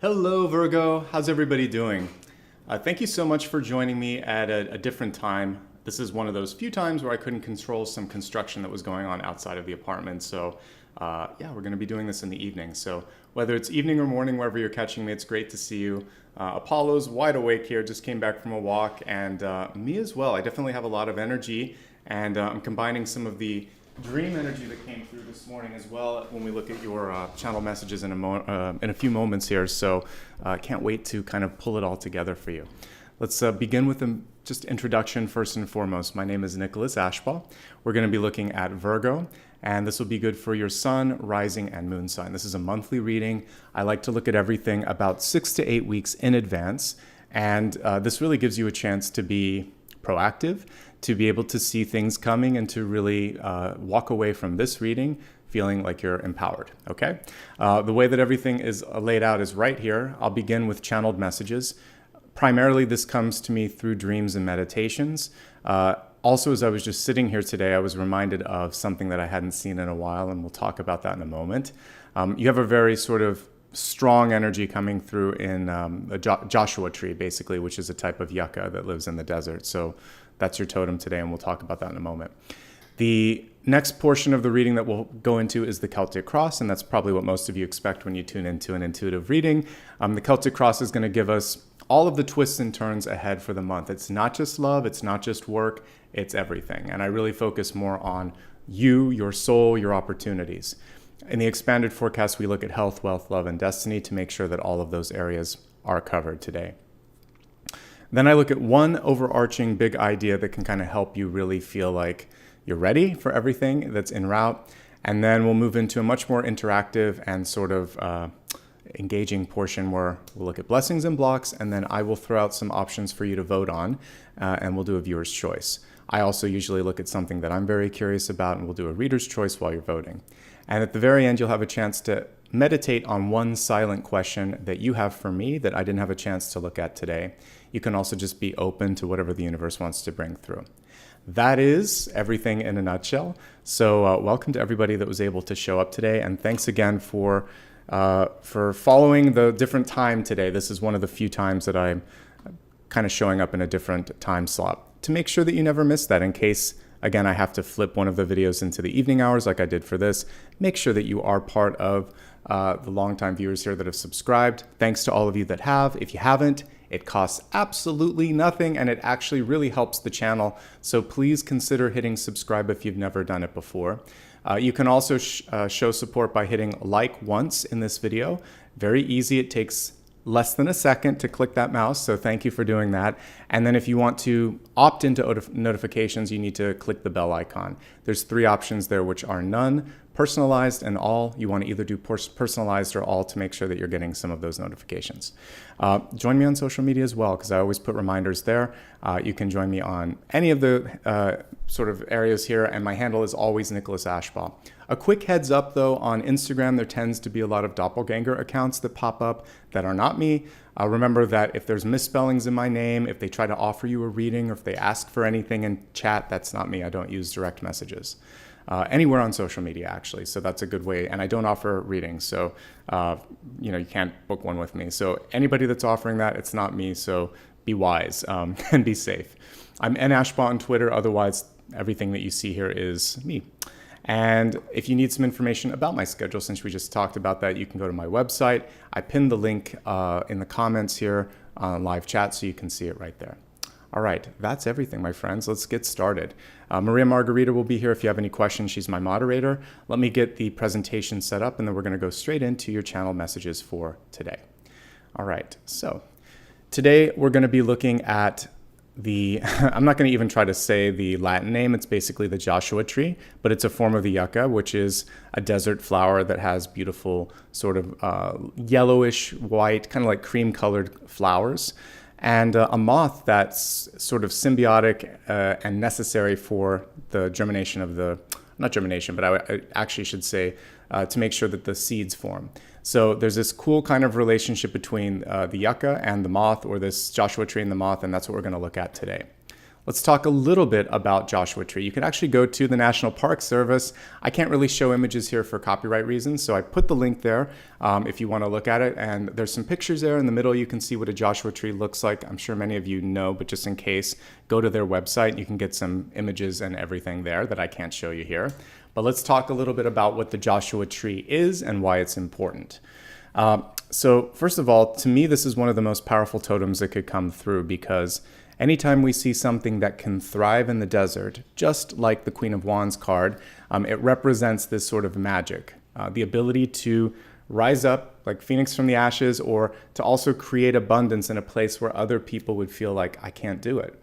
Hello Virgo, how's everybody doing? Thank you so much for joining me at a different time. This is one of those few times where I couldn't control some construction that was going on outside of the apartment. So yeah, we're gonna be doing this in the evening. So whether it's evening or morning, wherever you're catching me, it's great to see you. Apollo's wide awake here, just came back from a walk, and me as well. I definitely have a lot of energy, and I'm combining some of the dream energy that came through this morning as well when we look at your channel messages in a few moments here. So can't wait to kind of pull it all together for you. Let's begin with just introduction first and foremost. My name is Nicholas Ashbaugh. We're going to be looking at Virgo, and this will be good for your sun, rising, and moon sign. This is a monthly reading. I like to look at everything about 6 to 8 weeks in advance, and this really gives you a chance to be proactive, to be able to see things coming, and to really walk away from this reading feeling like you're empowered, okay? The way that everything is laid out is right here. I'll begin with channeled messages. Primarily, this comes to me through dreams and meditations. Also, as I was just sitting here today, I was reminded of something that I hadn't seen in a while, and we'll talk about that in a moment. You have a very sort of strong energy coming through in a Joshua tree, basically, which is a type of yucca that lives in the desert. So that's your totem today, and we'll talk about that in a moment. The next portion of the reading that we'll go into is the Celtic Cross, and that's probably what most of you expect when you tune into an intuitive reading. The Celtic Cross is going to give us all of the twists and turns ahead for the month. It's not just love, it's not just work, it's everything. And I really focus more on you, your soul, your opportunities. In the expanded forecast, we look at health, wealth, love, and destiny to make sure that all of those areas are covered today. Then I look at one overarching big idea that can kind of help you really feel like you're ready for everything that's en route. And then we'll move into a much more interactive and sort of engaging portion where we'll look at blessings and blocks, and then I will throw out some options for you to vote on, and we'll do a viewer's choice. I also usually look at something that I'm very curious about, and we'll do a reader's choice while you're voting. And at the very end, you'll have a chance to meditate on one silent question that you have for me that I didn't have a chance to look at today. You can also just be open to whatever the universe wants to bring through. That is everything in a nutshell. So welcome to everybody that was able to show up today, and thanks again for following the different time today. This is one of the few times that I'm kind of showing up in a different time slot to make sure that you never miss that. In case, again, I have to flip one of the videos into the evening hours like I did for this, make sure that you are part of the longtime viewers here that have subscribed. Thanks to all of you that have. If you haven't, it costs absolutely nothing, and it actually really helps the channel. So please consider hitting subscribe if you've never done it before. You can also show support by hitting like once in this video. Very easy. It takes less than a second to click that mouse, so thank you for doing that. And then if you want to opt into notifications, you need to click the bell icon. There's 3 options there, which are none, personalized, and all. You want to either do personalized or all to make sure that you're getting some of those notifications. Join me on social media as well, because I always put reminders there. You can join me on any of the sort of areas here, and my handle is always Nicholas Ashbaugh. A quick heads up though, on Instagram, there tends to be a lot of doppelganger accounts that pop up that are not me. Remember that if there's misspellings in my name, if they try to offer you a reading, or if they ask for anything in chat, that's not me. I don't use direct messages. Anywhere on social media, actually. So that's a good way. And I don't offer readings. So, you can't book one with me. So anybody that's offering that, it's not me. So be wise and be safe. I'm Ashbaugh on Twitter. Otherwise, everything that you see here is me. And if you need some information about my schedule, since we just talked about that, you can go to my website. I pinned the link in the comments here on live chat, so you can see it right there. All right, that's everything, my friends. Let's get started. Maria Margarita will be here if you have any questions. She's my moderator. Let me get the presentation set up, and then we're going to go straight into your channel messages for today. All right, so today we're going to be looking at I'm not going to even try to say the Latin name. It's basically the Joshua tree, but it's a form of the yucca, which is a desert flower that has beautiful sort of yellowish white, kind of like cream colored flowers. And a moth that's sort of symbiotic and necessary for the germination of not germination, but I actually should say to make sure that the seeds form. So there's this cool kind of relationship between the yucca and the moth, or this Joshua tree and the moth, and that's what we're going to look at today. let's talk a little bit about Joshua Tree. You can actually go to the National Park Service. I can't really show images here for copyright reasons, so I put the link there if you want to look at it. And there's some pictures there in the middle. You can see what a Joshua Tree looks like. I'm sure many of you know, but just in case, go to their website. You can get some images and everything there that I can't show you here. But let's talk a little bit about what the Joshua Tree is and why it's important. So first of all, to me, this is one of the most powerful totems that could come through, because anytime we see something that can thrive in the desert, just like the Queen of Wands card, it represents this sort of magic, the ability to rise up like Phoenix from the ashes, or to also create abundance in a place where other people would feel like, I can't do it.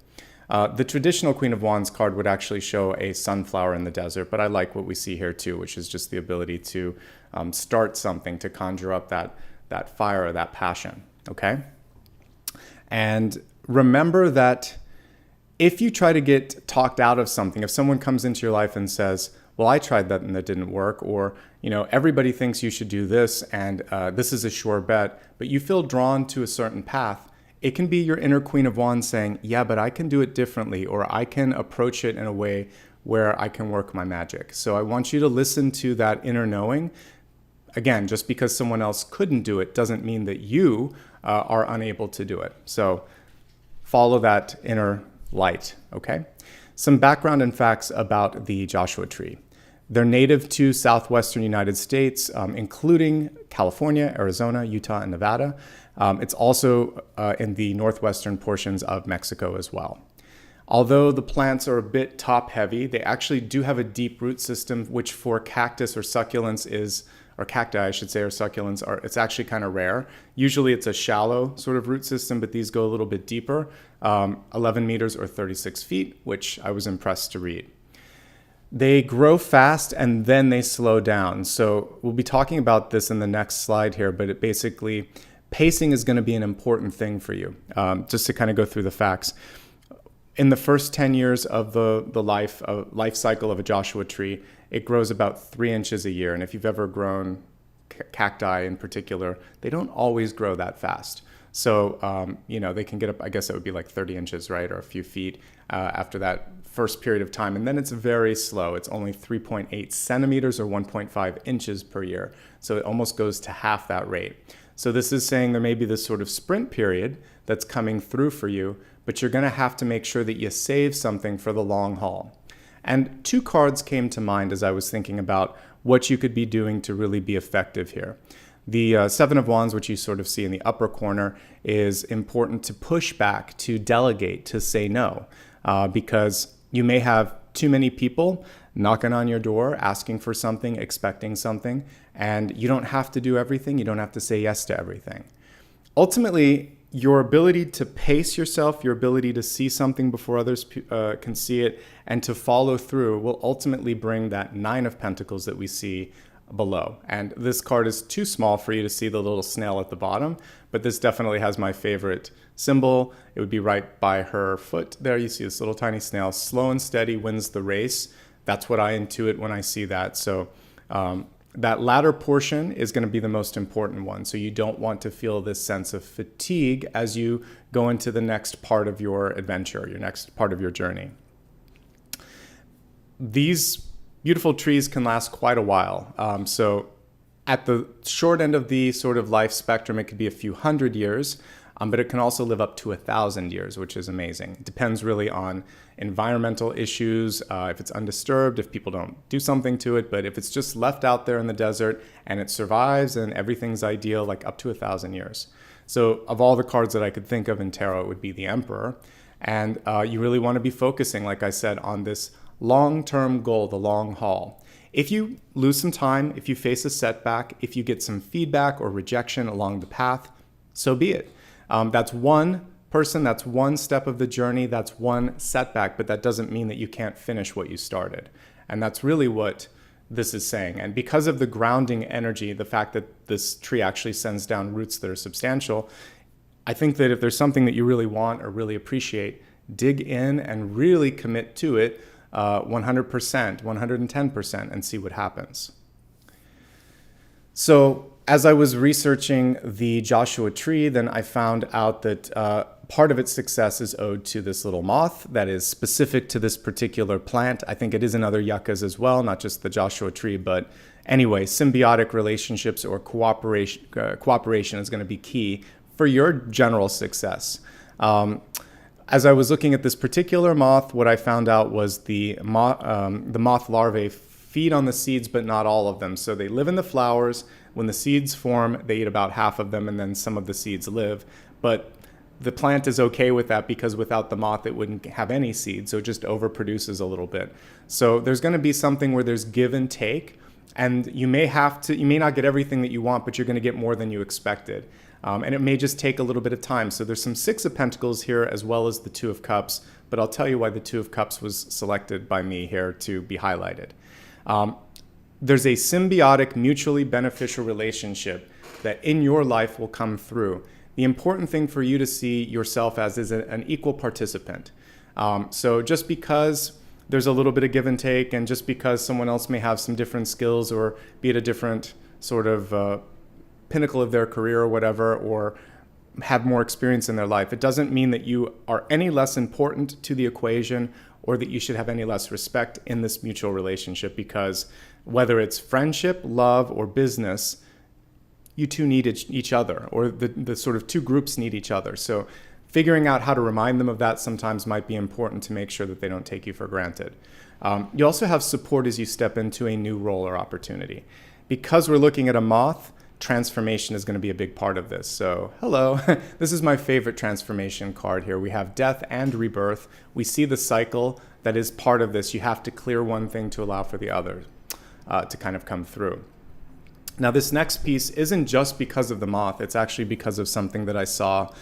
The traditional Queen of Wands card would actually show a sunflower in the desert, but I like what we see here too, which is just the ability to start something, to conjure up that fire or that passion, okay? And remember that if you try to get talked out of something, if someone comes into your life and says, well, I tried that and that didn't work, or, you know, everybody thinks you should do this and this is a sure bet, but you feel drawn to a certain path, it can be your inner Queen of Wands saying, yeah, but I can do it differently, or I can approach it in a way where I can work my magic. So I want you to listen to that inner knowing. Again, just because someone else couldn't do it doesn't mean that you are unable to do it. So follow that inner light, okay? Some background and facts about the Joshua Tree. They're native to southwestern United States, including California, Arizona, Utah, and Nevada. It's also in the northwestern portions of Mexico as well. Although the plants are a bit top heavy, they actually do have a deep root system, which for cactus or succulents is, or cacti, I should say, or succulents, it's actually kind of rare. Usually it's a shallow sort of root system, but these go a little bit deeper, 11 meters or 36 feet, which I was impressed to read. They grow fast and then they slow down. So we'll be talking about this in the next slide here, but it basically, pacing is going to be an important thing for you. Just to kind of go through the facts. In the first 10 years of the life cycle of a Joshua Tree, it grows about 3 inches a year. And if you've ever grown cacti in particular, they don't always grow that fast. So, you know, they can get up, I guess it would be like 30 inches, right? Or a few feet after that first period of time. And then it's very slow. It's only 3.8 centimeters or 1.5 inches per year. So it almost goes to half that rate. So this is saying there may be this sort of sprint period that's coming through for you, but you're going to have to make sure that you save something for the long haul. And 2 cards came to mind as I was thinking about what you could be doing to really be effective here. The Seven of Wands, which you sort of see in the upper corner, is important to push back, to delegate, to say no, because you may have too many people knocking on your door, asking for something, expecting something, and you don't have to do everything. You don't have to say yes to everything. Ultimately, your ability to pace yourself, your ability to see something before others can see it, and to follow through will ultimately bring that 9 of Pentacles that we see below. And this card is too small for you to see the little snail at the bottom, but this definitely has my favorite symbol. It would be right by her foot there. You see this little tiny snail. Slow and steady wins the race. That's what I intuit when I see that. So that latter portion is going to be the most important one. So you don't want to feel this sense of fatigue as you go into the next part of your adventure, your next part of your journey. These beautiful trees can last quite a while. So at the short end of the sort of life spectrum, it could be a few hundred years, but it can also live up to 1,000 years, which is amazing. It depends really on environmental issues, if it's undisturbed, if people don't do something to it, but if it's just left out there in the desert and it survives and everything's ideal, like up to 1,000 years. So of all the cards that I could think of in tarot, it would be the Emperor. And you really want to be focusing, like I said, on this long-term goal, the long haul. If you lose some time, if you face a setback, if you get some feedback or rejection along the path, so be it. That's one person, that's one step of the journey, that's one setback, but that doesn't mean that you can't finish what you started. And that's really what this is saying. And because of the grounding energy, the fact that this tree actually sends down roots that are substantial, I think that if there's something that you really want or really appreciate, dig in and really commit to it 100%, 110%, and see what happens. So as I was researching the Joshua Tree, then I found out that part of its success is owed to this little moth that is specific to this particular plant. I think it is in other yuccas as well, not just the Joshua tree, but anyway, symbiotic relationships or cooperation is going to be key for your general success. As I was looking at this particular moth, what I found out was the moth larvae feed on the seeds, but not all of them. So they live in the flowers. When the seeds form, they eat about half of them, and then some of the seeds live. But the plant is okay with that because without the moth, it wouldn't have any seeds, so it just overproduces a little bit. So there's going to be something where there's give and take, and you may not get everything that you want, but you're going to get more than you expected. And it may just take a little bit of time. So there's some Six of Pentacles here as well as the Two of Cups, but I'll tell you why the Two of Cups was selected by me here to be highlighted. There's a symbiotic, mutually beneficial relationship that in your life will come through. The important thing for you to see yourself as is an equal participant. So just because there's a little bit of give and take, and just because someone else may have some different skills or be at a different sort of pinnacle of their career or whatever, or have more experience in their life, it doesn't mean that you are any less important to the equation or that you should have any less respect in this mutual relationship, because whether it's friendship, love, or business, you two need each other, or the sort of two groups need each other. So figuring out how to remind them of that sometimes might be important to make sure that they don't take you for granted. You also have support as you step into a new role or opportunity. Because we're looking at a moth, transformation is going to be a big part of this. So hello, this is my favorite transformation card here. We have death and rebirth. We see the cycle that is part of this. You have to clear one thing to allow for the other to kind of come through. Now this next piece isn't just because of the moth, it's actually because of something that I saw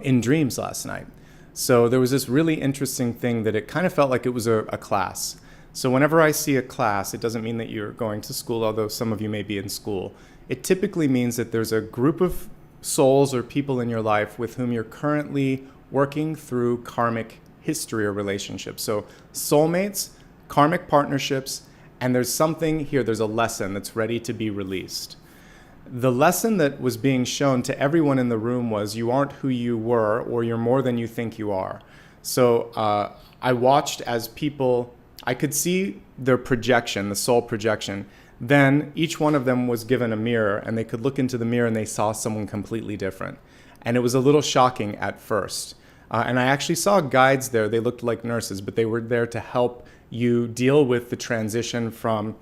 in dreams last night. So there was this really interesting thing that it kind of felt like it was a class. So whenever I see a class, it doesn't mean that you're going to school, although some of you may be in school. It typically means that there's a group of souls or people in your life with whom you're currently working through karmic history or relationships. So soulmates, karmic partnerships, and there's something here, there's a lesson that's ready to be released. The lesson that was being shown to everyone in the room was you aren't who you were, or you're more than you think you are. So I watched as people, I could see their projection, the soul projection. Then each one of them was given a mirror, and they could look into the mirror and they saw someone completely different. And it was a little shocking at first. And I actually saw guides there. They looked like nurses, but they were there to help you deal with the transition from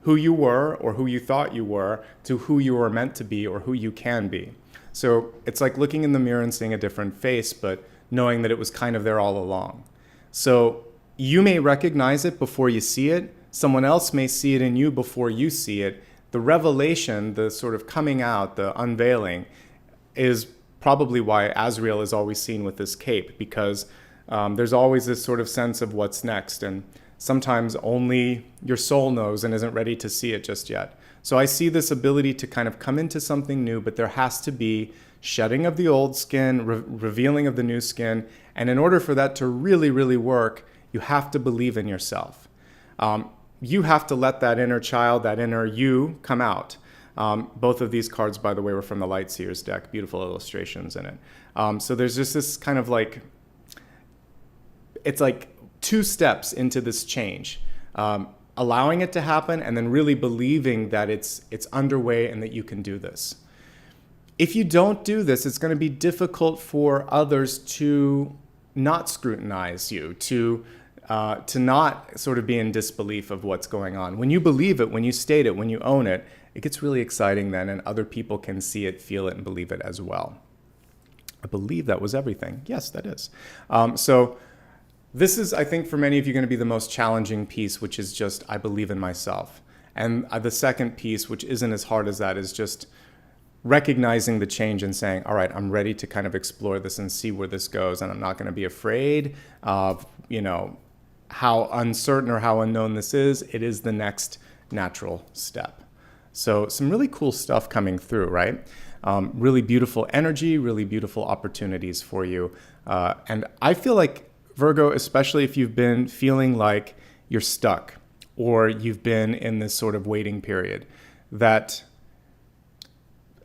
who you were or who you thought you were to who you were meant to be or who you can be. So it's like looking in the mirror and seeing a different face, but knowing that it was kind of there all along. So you may recognize it before you see it. Someone else may see it in you before you see it. The revelation, the sort of coming out, the unveiling, is probably why Azrael is always seen with this cape, because there's always this sort of sense of what's next, and sometimes only your soul knows and isn't ready to see it just yet. So I see this ability to kind of come into something new, but there has to be shedding of the old skin, revealing of the new skin, and in order for that to really, really work, you have to believe in yourself. You have to let that inner child, that inner you, come out. Both of these cards, by the way, were from the Light Seers deck. Beautiful illustrations in it. So there's just this kind of like, it's like 2 steps into this change. Allowing it to happen and then really believing that it's underway and that you can do this. If you don't do this, it's going to be difficult for others to not scrutinize you, to not sort of be in disbelief of what's going on. When you believe it, when you state it, when you own it, it gets really exciting then, and other people can see it, feel it, and believe it as well. I believe that was everything. Yes, that is. So this is, I think, for many of you going to be the most challenging piece, which is just, I believe in myself. And the second piece, which isn't as hard as that, is just recognizing the change and saying, all right, I'm ready to kind of explore this and see where this goes. And I'm not going to be afraid of, how uncertain or how unknown this is. It is the next natural step. So some really cool stuff coming through, right? Really beautiful energy, really beautiful opportunities for you. And I feel like, Virgo, especially if you've been feeling like you're stuck or you've been in this sort of waiting period, that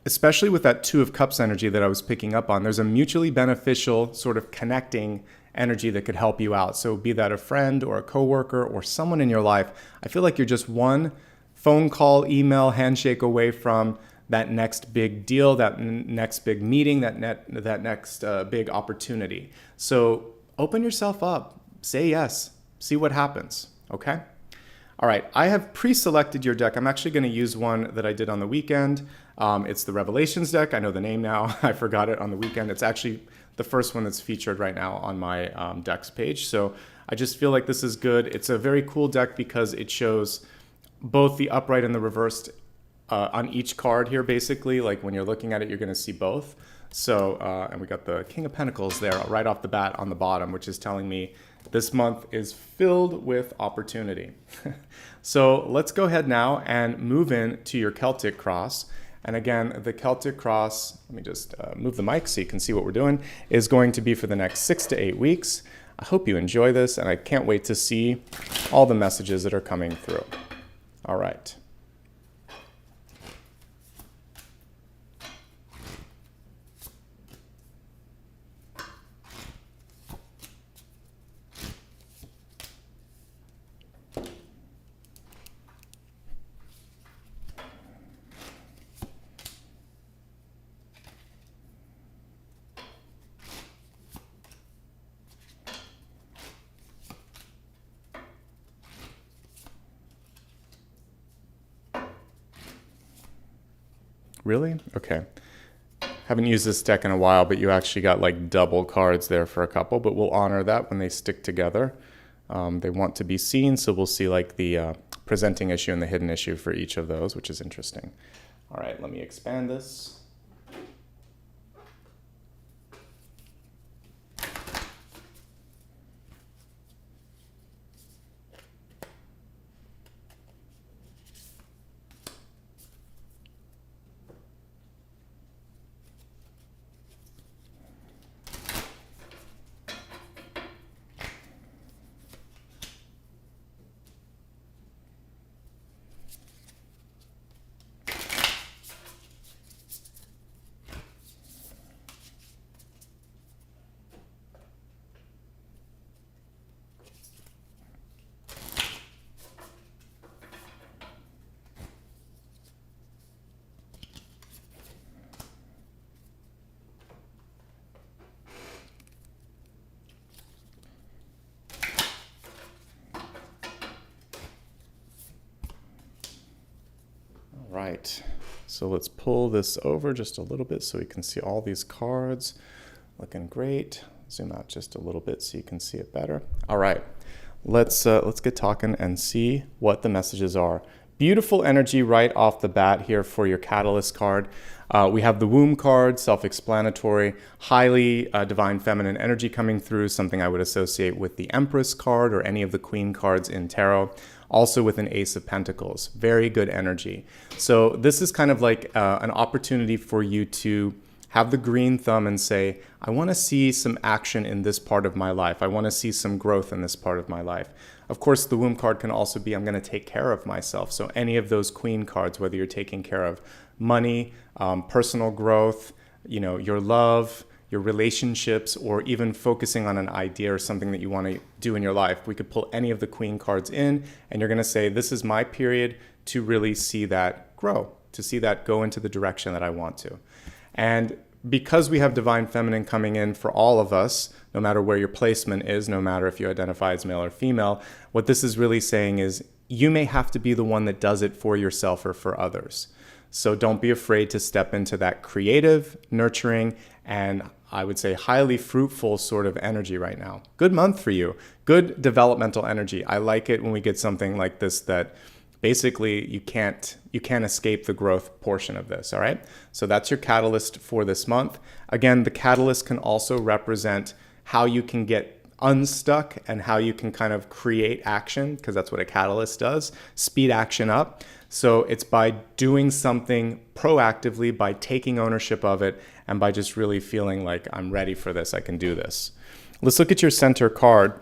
especially with that Two of Cups energy that I was picking up on, there's a mutually beneficial sort of connecting energy that could help you out. So be that a friend or a coworker or someone in your life, I feel like you're just one phone call, email, handshake away from that next big deal, that next big meeting, that next big opportunity. So open yourself up, say yes, see what happens, okay? All right, I have pre-selected your deck. I'm actually going to use one that I did on the weekend. It's the Revelations deck. I know the name now. I forgot it on the weekend. It's actually the first one that's featured right now on my decks page. So I just feel like this is good. It's a very cool deck because it shows both the upright and the reversed on each card here, basically. Like when you're looking at it, you're going to see both. So, and we got the King of Pentacles there right off the bat on the bottom, which is telling me this month is filled with opportunity. So let's go ahead now and move into your Celtic Cross. And again, the Celtic Cross, let me just move the mic so you can see what we're doing, is going to be for the next 6 to 8 weeks. I hope you enjoy this, and I can't wait to see all the messages that are coming through. All right. Really? Okay. Haven't used this deck in a while, but you actually got like double cards there for a couple, but we'll honor that when they stick together. They want to be seen, so we'll see like the presenting issue and the hidden issue for each of those, which is interesting. All right, let me expand this. Right, so let's pull this over just a little bit so we can see all these cards. Looking great. Zoom out just a little bit so you can see it better. All right, let's get talking and see what the messages are. Beautiful energy right off the bat here for your Catalyst card. We have the Womb card, self-explanatory, highly divine feminine energy coming through, something I would associate with the Empress card or any of the Queen cards in tarot. Also with an Ace of Pentacles, very good energy. So this is kind of like an opportunity for you to have the green thumb and say, I want to see some action in this part of my life. I want to see some growth in this part of my life. Of course, the Womb card can also be, I'm going to take care of myself. So any of those Queen cards, whether you're taking care of money, personal growth, you know, your love, your relationships, or even focusing on an idea or something that you want to do in your life, we could pull any of the Queen cards in, and you're going to say, this is my period to really see that grow, to see that go into the direction that I want to. And because we have Divine Feminine coming in for all of us, no matter where your placement is, no matter if you identify as male or female, what this is really saying is you may have to be the one that does it for yourself or for others. So don't be afraid to step into that creative, nurturing, and I would say highly fruitful sort of energy right now. Good month for you. Good developmental energy. I like it when we get something like this that basically you can't escape the growth portion of this, all right? So that's your catalyst for this month. Again, the catalyst can also represent how you can get unstuck and how you can kind of create action, because that's what a catalyst does, speed action up. So it's by doing something proactively, by taking ownership of it, and by just really feeling like I'm ready for this, I can do this. Let's look at your center card.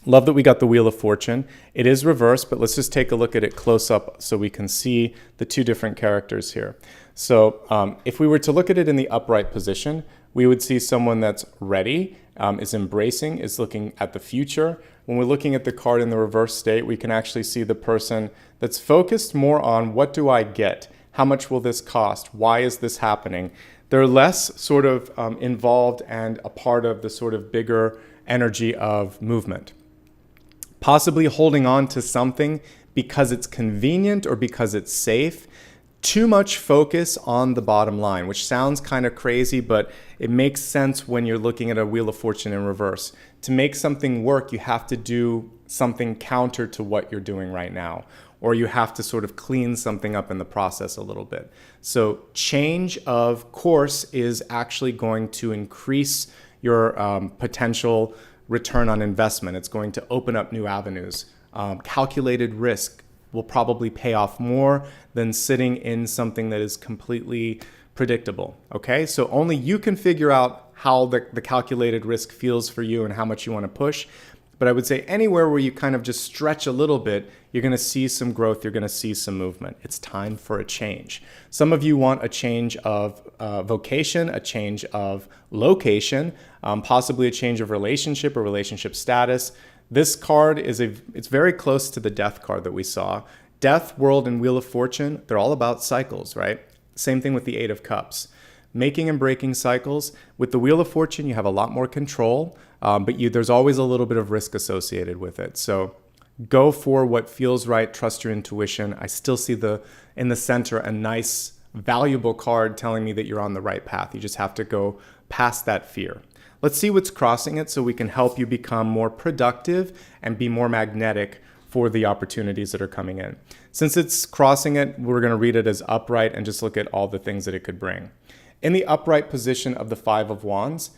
Love that we got the Wheel of Fortune. It is reversed, but let's just take a look at it close up so we can see the two different characters here. So if we were to look at it in the upright position, we would see someone that's ready, is embracing, is looking at the future. When we're looking at the card in the reverse state, we can actually see the person that's focused more on what do I get? How much will this cost? Why is this happening? They're less sort of involved and a part of the sort of bigger energy of movement. Possibly holding on to something because it's convenient or because it's safe. Too much focus on the bottom line, which sounds kind of crazy, but it makes sense when you're looking at a Wheel of Fortune in reverse. To make something work, you have to do something counter to what you're doing right now, or you have to sort of clean something up in the process a little bit. So change of course is actually going to increase your potential return on investment. It's going to open up new avenues. Calculated risk will probably pay off more than sitting in something that is completely predictable. Okay, so only you can figure out how the calculated risk feels for you and how much you want to push. But I would say anywhere where you kind of just stretch a little bit, you're going to see some growth, you're going to see some movement. It's time for a change. Some of you want a change of vocation, a change of location, possibly a change of relationship or relationship status. This card it's very close to the Death card that we saw. Death, World, and Wheel of Fortune, they're all about cycles, right? Same thing with the Eight of Cups. Making and breaking cycles. With the Wheel of Fortune, you have a lot more control, but there's always a little bit of risk associated with it. So go for what feels right, trust your intuition. I still see in the center a nice, valuable card telling me that you're on the right path. You just have to go past that fear. Let's see what's crossing it so we can help you become more productive and be more magnetic for the opportunities that are coming in. Since it's crossing it, we're going to read it as upright and just look at all the things that it could bring. In the upright position of the Five of Wands,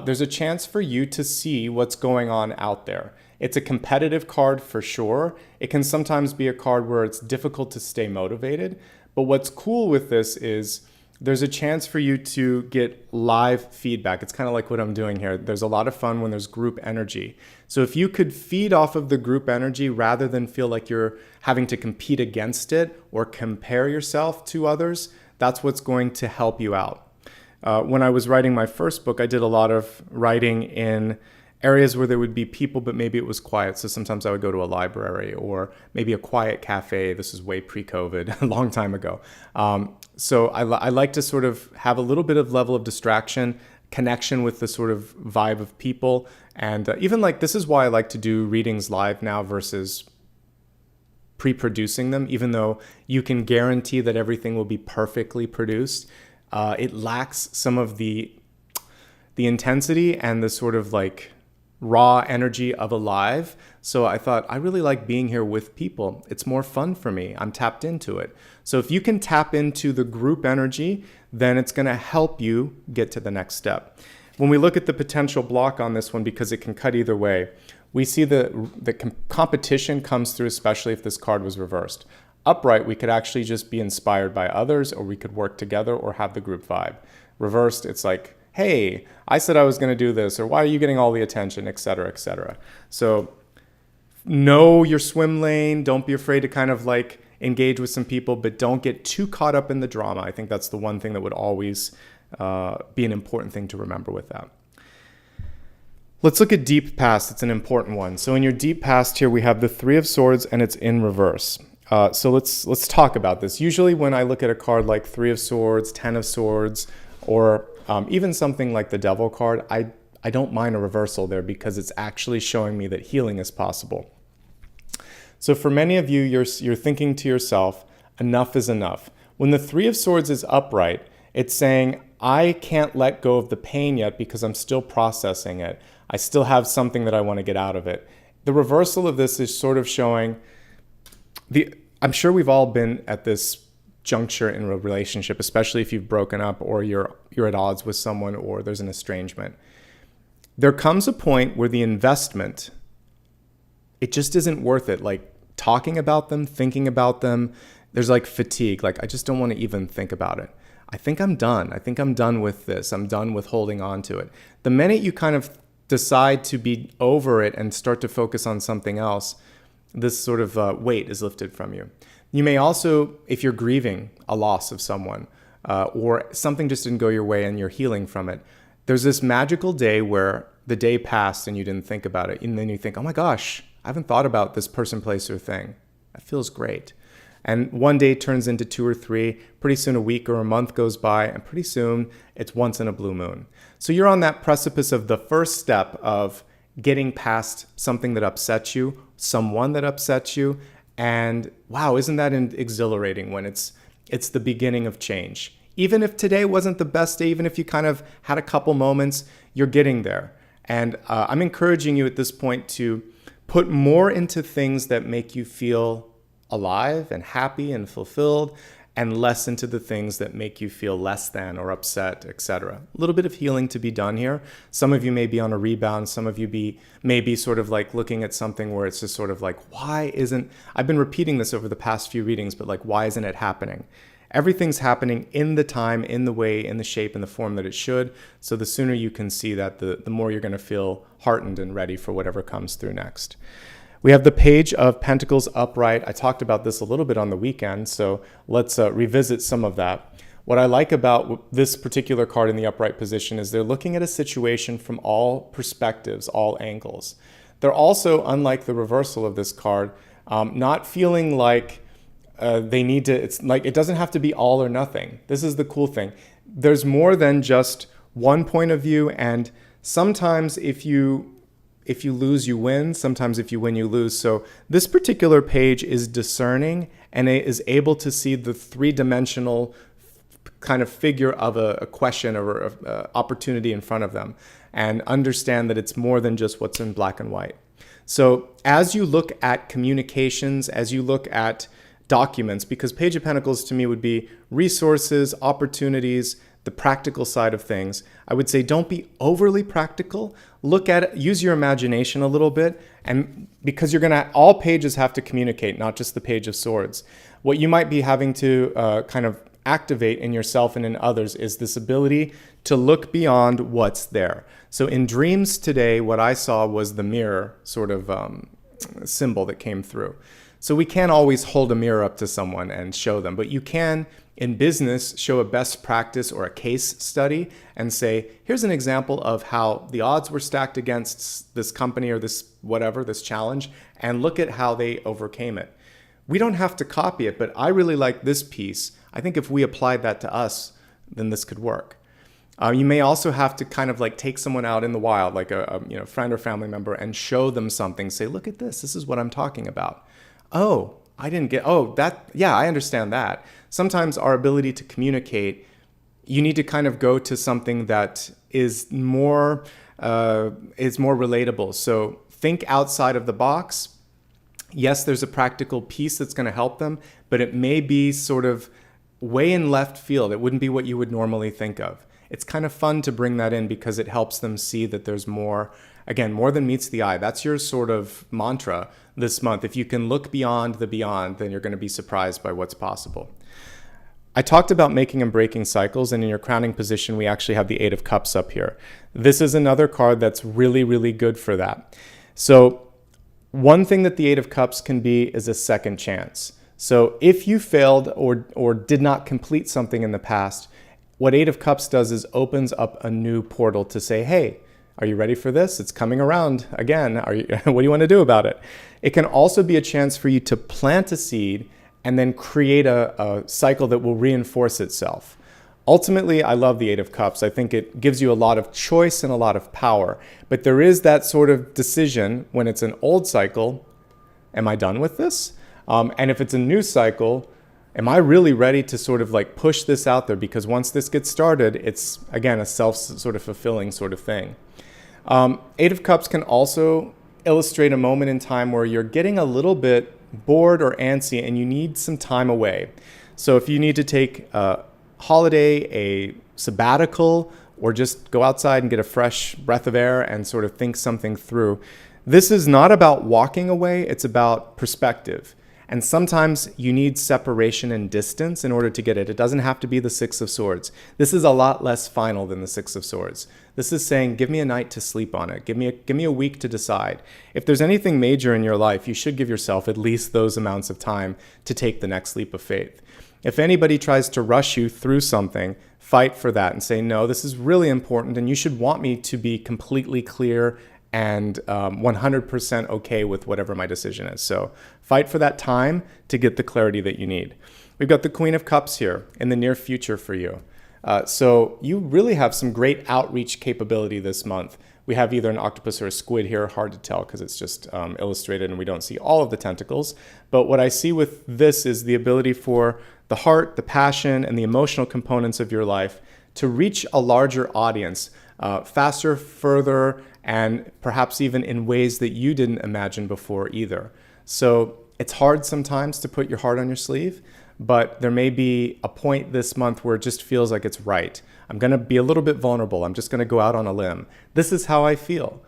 there's a chance for you to see what's going on out there. It's a competitive card for sure. It can sometimes be a card where it's difficult to stay motivated. But what's cool with this is there's a chance for you to get live feedback. It's kind of like what I'm doing here. There's a lot of fun when there's group energy. So if you could feed off of the group energy rather than feel like you're having to compete against it or compare yourself to others, that's what's going to help you out. When I was writing my first book, I did a lot of writing in areas where there would be people, but maybe it was quiet. So sometimes I would go to a library or maybe a quiet cafe. This is way pre-COVID, a long time ago. So I like to sort of have a little bit of level of distraction, connection with the sort of vibe of people. And even like, this is why I like to do readings live now versus pre-producing them, even though you can guarantee that everything will be perfectly produced. It lacks some of the intensity and the sort of like raw energy of a live. So I thought, I really like being here with people. It's more fun for me. I'm tapped into it. So if you can tap into the group energy, then it's going to help you get to the next step. When we look at the potential block on this one, because it can cut either way, we see the competition comes through, especially if this card was reversed. Upright, we could actually just be inspired by others, or we could work together or have the group vibe. Reversed, it's like, hey, I said I was going to do this, or why are you getting all the attention, et cetera, et cetera. So know your swim lane. Don't be afraid to kind of like engage with some people, but don't get too caught up in the drama. I think that's the one thing that would always be an important thing to remember with that. Let's look at deep past. It's an important one. So in your deep past here, we have the Three of Swords and it's in reverse. So let's talk about this. Usually when I look at a card like Three of Swords, Ten of Swords, or even something like the Devil card, I don't mind a reversal there because it's actually showing me that healing is possible. So for many of you, you're thinking to yourself, enough is enough. When the Three of Swords is upright, it's saying, I can't let go of the pain yet because I'm still processing it. I still have something that I want to get out of it. The reversal of this is sort of showing I'm sure we've all been at this juncture in a relationship, especially if you've broken up or you're at odds with someone or there's an estrangement. There comes a point where the investment, it just isn't worth it. Like talking about them, thinking about them, there's like fatigue. Like I just don't want to even think about it. I think I'm done. I think I'm done with this. I'm done with holding on to it. The minute you kind of decide to be over it and start to focus on something else, this sort of weight is lifted from you. You may also, if you're grieving a loss of someone or something just didn't go your way and you're healing from it, there's this magical day where the day passed and you didn't think about it. And then you think, oh my gosh, I haven't thought about this person, place, or thing. That feels great. And one day turns into 2 or 3. Pretty soon a week or a month goes by, and pretty soon it's once in a blue moon. So you're on that precipice of the first step of getting past something that upsets you, someone that upsets you. And wow, isn't that exhilarating when it's the beginning of change? Even if today wasn't the best day, even if you kind of had a couple moments, you're getting there. And I'm encouraging you at this point to put more into things that make you feel alive and happy and fulfilled, and less into the things that make you feel less than or upset, etc. A little bit of healing to be done here. Some of you may be on a rebound. Some of you may be sort of like looking at something where it's just sort of like, why isn't, I've been repeating this over the past few readings, but like, why isn't it happening? Everything's happening in the time, in the way, in the shape, and the form that it should. So the sooner you can see that, the more you're going to feel heartened and ready for whatever comes through next. We have the Page of Pentacles upright. I talked about this a little bit on the weekend, so let's revisit some of that. What I like about this particular card in the upright position is they're looking at a situation from all perspectives, all angles. They're also, unlike the reversal of this card, not feeling like they need to, it's like it doesn't have to be all or nothing. This is the cool thing. There's more than just one point of view, and sometimes if you lose, you win. Sometimes if you win, you lose. So this particular page is discerning and it is able to see the three-dimensional kind of figure of a question or an opportunity in front of them, and understand that it's more than just what's in black and white. So as you look at communications, as you look at documents, because Page of Pentacles to me would be resources, opportunities, the practical side of things, I would say don't be overly practical. Look at it, use your imagination a little bit, and because all pages have to communicate, not just the Page of Swords. What you might be having to kind of activate in yourself and in others is this ability to look beyond what's there. So in dreams today, what I saw was the mirror sort of symbol that came through. So we can't always hold a mirror up to someone and show them, but you can, in business, show a best practice or a case study and say, here's an example of how the odds were stacked against this company or this whatever, this challenge, and look at how they overcame it. We don't have to copy it, but I really like this piece. I think if we applied that to us, then this could work. You may also have to kind of like take someone out in the wild, like a friend or family member, and show them something. Say, look at this. This is what I'm talking about. Oh, I understand that. Sometimes our ability to communicate, you need to kind of go to something that is more relatable. So think outside of the box. Yes, there's a practical piece that's going to help them, but it may be sort of way in left field. It wouldn't be what you would normally think of. It's kind of fun to bring that in because it helps them see that there's more. Again, more than meets the eye. That's your sort of mantra this month. If you can look beyond the beyond, then you're going to be surprised by what's possible. I talked about making and breaking cycles, and in your crowning position, we actually have the Eight of Cups up here. This is another card that's really, really good for that. So one thing that the Eight of Cups can be is a second chance. So if you failed or did not complete something in the past, what Eight of Cups does is opens up a new portal to say, hey, are you ready for this? It's coming around again. What do you want to do about it? It can also be a chance for you to plant a seed and then create a cycle that will reinforce itself. Ultimately, I love the Eight of Cups. I think it gives you a lot of choice and a lot of power. But there is that sort of decision when it's an old cycle, am I done with this? And if it's a new cycle, am I really ready to sort of like push this out there? Because once this gets started, it's, again, a self-fulfilling sort of thing. Eight of Cups can also illustrate a moment in time where you're getting a little bit bored or antsy and you need some time away. So if you need to take a holiday, a sabbatical, or just go outside and get a fresh breath of air and sort of think something through, this is not about walking away, it's about perspective. And sometimes you need separation and distance in order to get it. It doesn't have to be the Six of Swords. This is a lot less final than the Six of Swords. This is saying, give me a night to sleep on it. Give me a week to decide. If there's anything major in your life, you should give yourself at least those amounts of time to take the next leap of faith. If anybody tries to rush you through something, fight for that and say, no, this is really important and you should want me to be completely clear and 100% okay with whatever my decision is. So fight for that time to get the clarity that you need. We've got the Queen of Cups here in the near future for you. So you really have some great outreach capability this month. We have either an octopus or a squid here, hard to tell because it's just illustrated and we don't see all of the tentacles. But what I see with this is the ability for the heart, the passion, and the emotional components of your life to reach a larger audience faster, further, and perhaps even in ways that you didn't imagine before either. So it's hard sometimes to put your heart on your sleeve, but there may be a point this month where it just feels like it's right. I'm going to be a little bit vulnerable. I'm just going to go out on a limb. This is how I feel.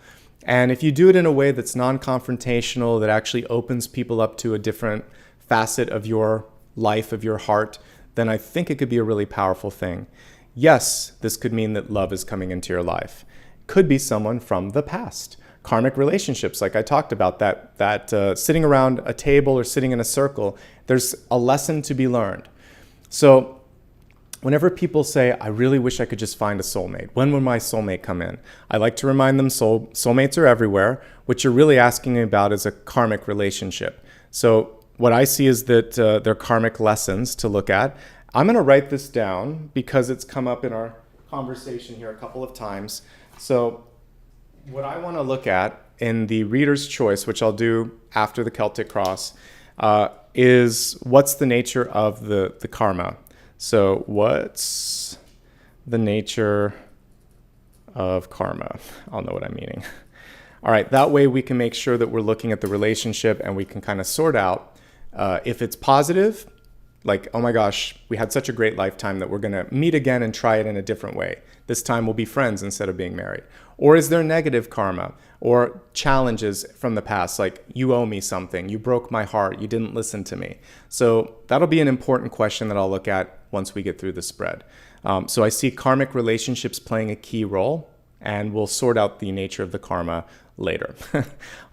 And if you do it in a way that's non-confrontational, that actually opens people up to a different facet of your life, of your heart, then I think it could be a really powerful thing. Yes, this could mean that love is coming into your life. Could be someone from the past. Karmic relationships, like I talked about, that sitting around a table or sitting in a circle, there's a lesson to be learned. So whenever people say, I really wish I could just find a soulmate, when will my soulmate come in? I like to remind them soulmates are everywhere. What you're really asking me about is a karmic relationship. So what I see is that they're karmic lessons to look at. I'm going to write this down because it's come up in our conversation here a couple of times. So what I want to look at in the reader's choice, which I'll do after the Celtic Cross, is what's the nature of the karma. So what's the nature of karma? I'll know what I'm meaning. All right, that way we can make sure that we're looking at the relationship and we can kind of sort out if it's positive, like, oh my gosh, we had such a great lifetime that we're going to meet again and try it in a different way. This time we'll be friends instead of being married. Or is there negative karma or challenges from the past, like you owe me something, you broke my heart, you didn't listen to me. So that'll be an important question that I'll look at once we get through the spread. So I see karmic relationships playing a key role, and we'll sort out the nature of the karma later.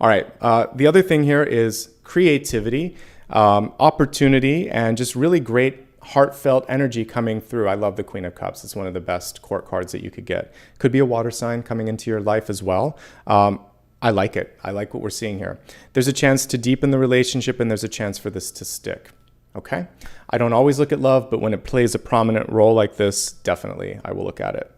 All right, the other thing here is creativity, opportunity, and just really great heartfelt energy coming through. I love the Queen of Cups. It's one of the best court cards that you could get. Could be a water sign coming into your life as well. I like it. I like what we're seeing here. There's a chance to deepen the relationship, and there's a chance for this to stick. Okay? I don't always look at love, but when it plays a prominent role like this, definitely I will look at it.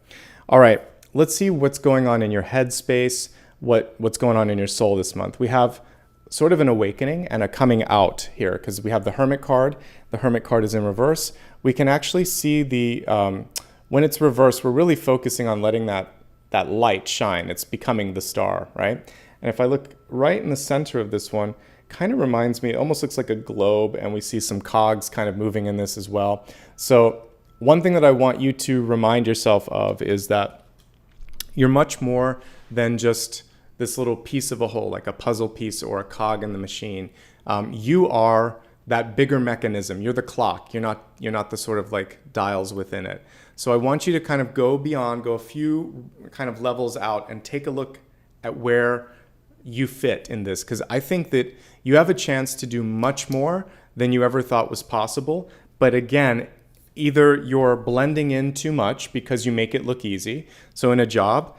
All right, let's see what's going on in your headspace, what's going on in your soul this month. We have sort of an awakening and a coming out here because we have the Hermit card. The Hermit card is in reverse. We can actually see the, when it's reversed, we're really focusing on letting that light shine. It's becoming the star, right? And if I look right in the center of this one, kind of reminds me, it almost looks like a globe, and we see some cogs kind of moving in this as well. So one thing that I want you to remind yourself of is that you're much more than just this little piece of a whole, like a puzzle piece or a cog in the machine. You are that bigger mechanism. You're the clock. You're not the sort of like dials within it. So I want you to kind of go beyond, go a few kind of levels out and take a look at where you fit in this. Because I think that you have a chance to do much more than you ever thought was possible. But again, either you're blending in too much because you make it look easy. So in a job,